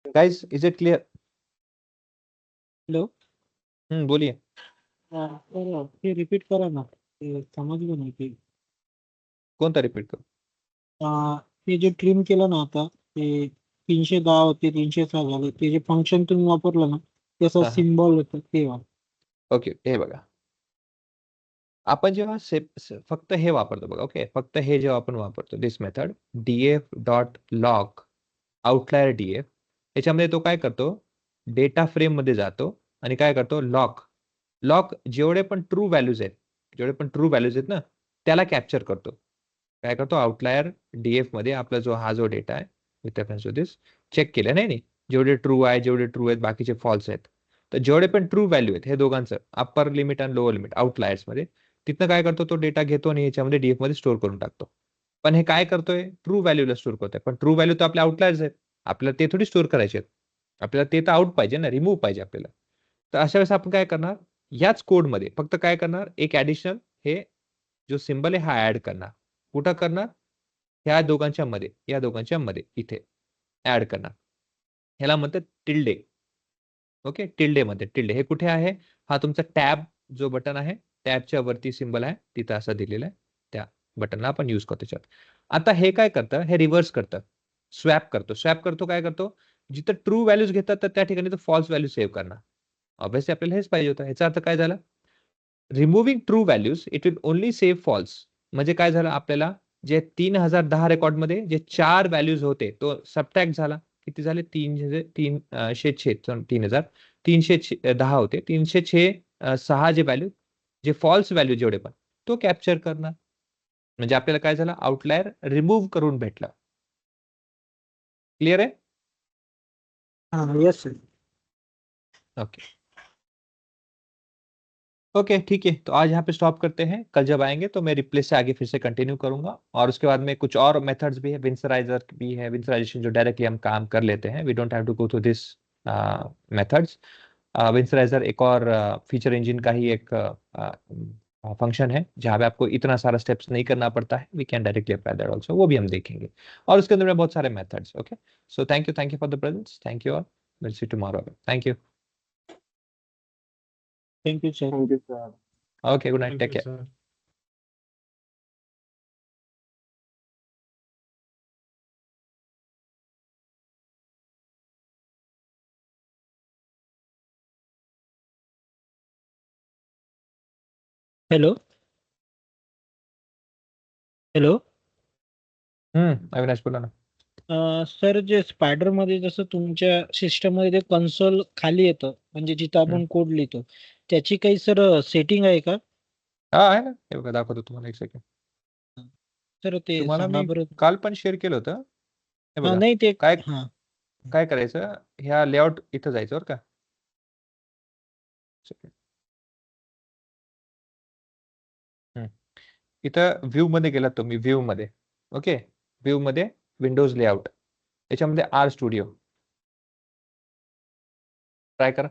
guys is it clear? Hello. बोलिए। सर ये रिपीट करा ना, ते समजलं नाही ते. कौन सा रिपीट करो? ते जे ट्रिम केलं ना आता, ते 310 होते 306 झाले, ते जे फंक्शन तुम्ही वापरलं ना, त्याचा हा हा, सिम्बॉल होतं तेव्हा. ओके, हे बघा, आपण जेव्हा फक्त हे वापरतो बघा, ओके, फक्त हे जेव्हा आपण वापरतो this method DF dot lock outlier DF, याच्यामध्ये तो काय करतो, डेटा फ्रेम मध्ये जातो आणि काय करतो, लॉक, लॉक जेवढे पण ट्रू व्हॅल्यूज आहेत, जेवढे पण ट्रू व्हॅल्यूज आहेत ना त्याला कॅप्चर करतो। काय करतो, आउटलायर डीएफ मध्ये आपला जो हा जो डेटा आहे with reference to this check केलं नाही, जेवढे ट्रू आहे, जेवढे ट्रू आहेत, बाकीचे फॉल्स आहेत, तर जेवढे पण ट्रू व्हॅल्यू आहेत हे दोघांचं अप्पर लिमिट आणि लोअर लिमिट आउटलायर्स मध्ये, तिथनं काय करतो, तो डेटा घेतो आणि याच्यामध्ये डीएफ मध्ये स्टोअर करून टाकतो। पण हे काय करतोय, ट्रू व्हॅल्यूला स्टोअर करतोय, पण ट्रू व्हॅल्यू तर आपले आउटलायर्स आहेत, आपल्याला ते थोडी स्टोअर करायचे आहेत, आपल्याला ते तर आउट पाहिजे ना, रिमूव्ह पाहिजे आपल्याला। तर अशा वेळेस आपण काय करणार, याच कोडमध्ये फक्त काय करणार, एक ऍडिशनल हे जो सिंबल आहे हा ऍड करणार। कुठं करणार, ह्या दोघांच्या मध्ये, या दोघांच्या मध्ये इथे ऍड करणार, ह्याला म्हणतात टिल्डे। ओके, टिल्डे मध्ये, टिल्डे हे कुठे आहे, हा तुमचा टॅब जो बटन आहे, टॅबच्या वरती सिंबल आहे तिथं असं दिलेलं आहे, त्या बटनला आपण यूज करतो त्याच्यात। आता हे काय करतं, हे रिव्हर्स करतं, स्वॅप करतो, स्वॅप करतो, काय करतो, जिथं ट्रू व्हॅल्यूज घेतात तर त्या ठिकाणी तो फॉल्स व्हॅल्यू सेव्ह करणार। ऑब्व्हियसली आपल्याला हेच पाहिजे होतं, ह्याचा अर्थ काय झाला, removing true values it will only save false. म्हणजे काय झालं, आपल्याला जे 3010 रेकॉर्ड मध्ये जे 4 व्हॅल्यूज होते तो सबट्रॅक्ट झाला, किती झाले, 306, 3,310 होते, 306 जे व्हॅल्यू, जे फॉल्स व्हॅल्यू जेवढे पण तो कॅप्चर करणार। म्हणजे आपल्याला काय झालं, आउटलायर रिमूव्ह करून भेटलं. क्लियर है? हाँ यस सर. ओके ओके ठीक है, तो आज यहाँ पे स्टॉप करते हैं. कल जब आएंगे तो मैं रिप्लेस से आगे फिर से कंटिन्यू करूंगा, और उसके बाद में कुछ और मेथड्स भी है, विंसराइजर भी है, विंसराइजेशन जो डायरेक्टली हम काम कर लेते हैं. We don't have to go through this methods. Winsorizer एक और फीचर इंजन का ही एक फंक्शन है जहाँ पे आपको इतना सारा स्टेप्स नहीं करना पड़ता है. We can directly apply that also, वो भी हम देखेंगे. और उसके अंदर में बहुत सारे methods. Okay, so thank you for the presence. Thank you all. Will see tomorrow. Thank you. Thank you sir. Okay, good night, Thank take you, care. sir. Hello hello. Avinash बोला ना. सर जे स्पायडर मध्ये जसं तुमच्या system मध्ये ते console खाली येतं म्हणजे जिथं आपण कोड लिहितो, त्याची काही सर सेटिंग आहे का? हा आहे ना, हे बघा दाखवतो तुम्हाला, एक सेकंड. सर ते तुम्हाला सांगा मी बरं. काल पण शेअर केलं होतं. हे हा बघा, नाही ते काय हा काय करायचं, ह्या लेआउट इथं जायचं बरं का. Second. इथं व्ह्यू मध्ये गेलात तुम्ही, व्ह्यू मध्ये. ओके, व्ह्यू मध्ये विंडोज लेआउट, याच्यामध्ये आर स्टुडिओ ट्राय करा.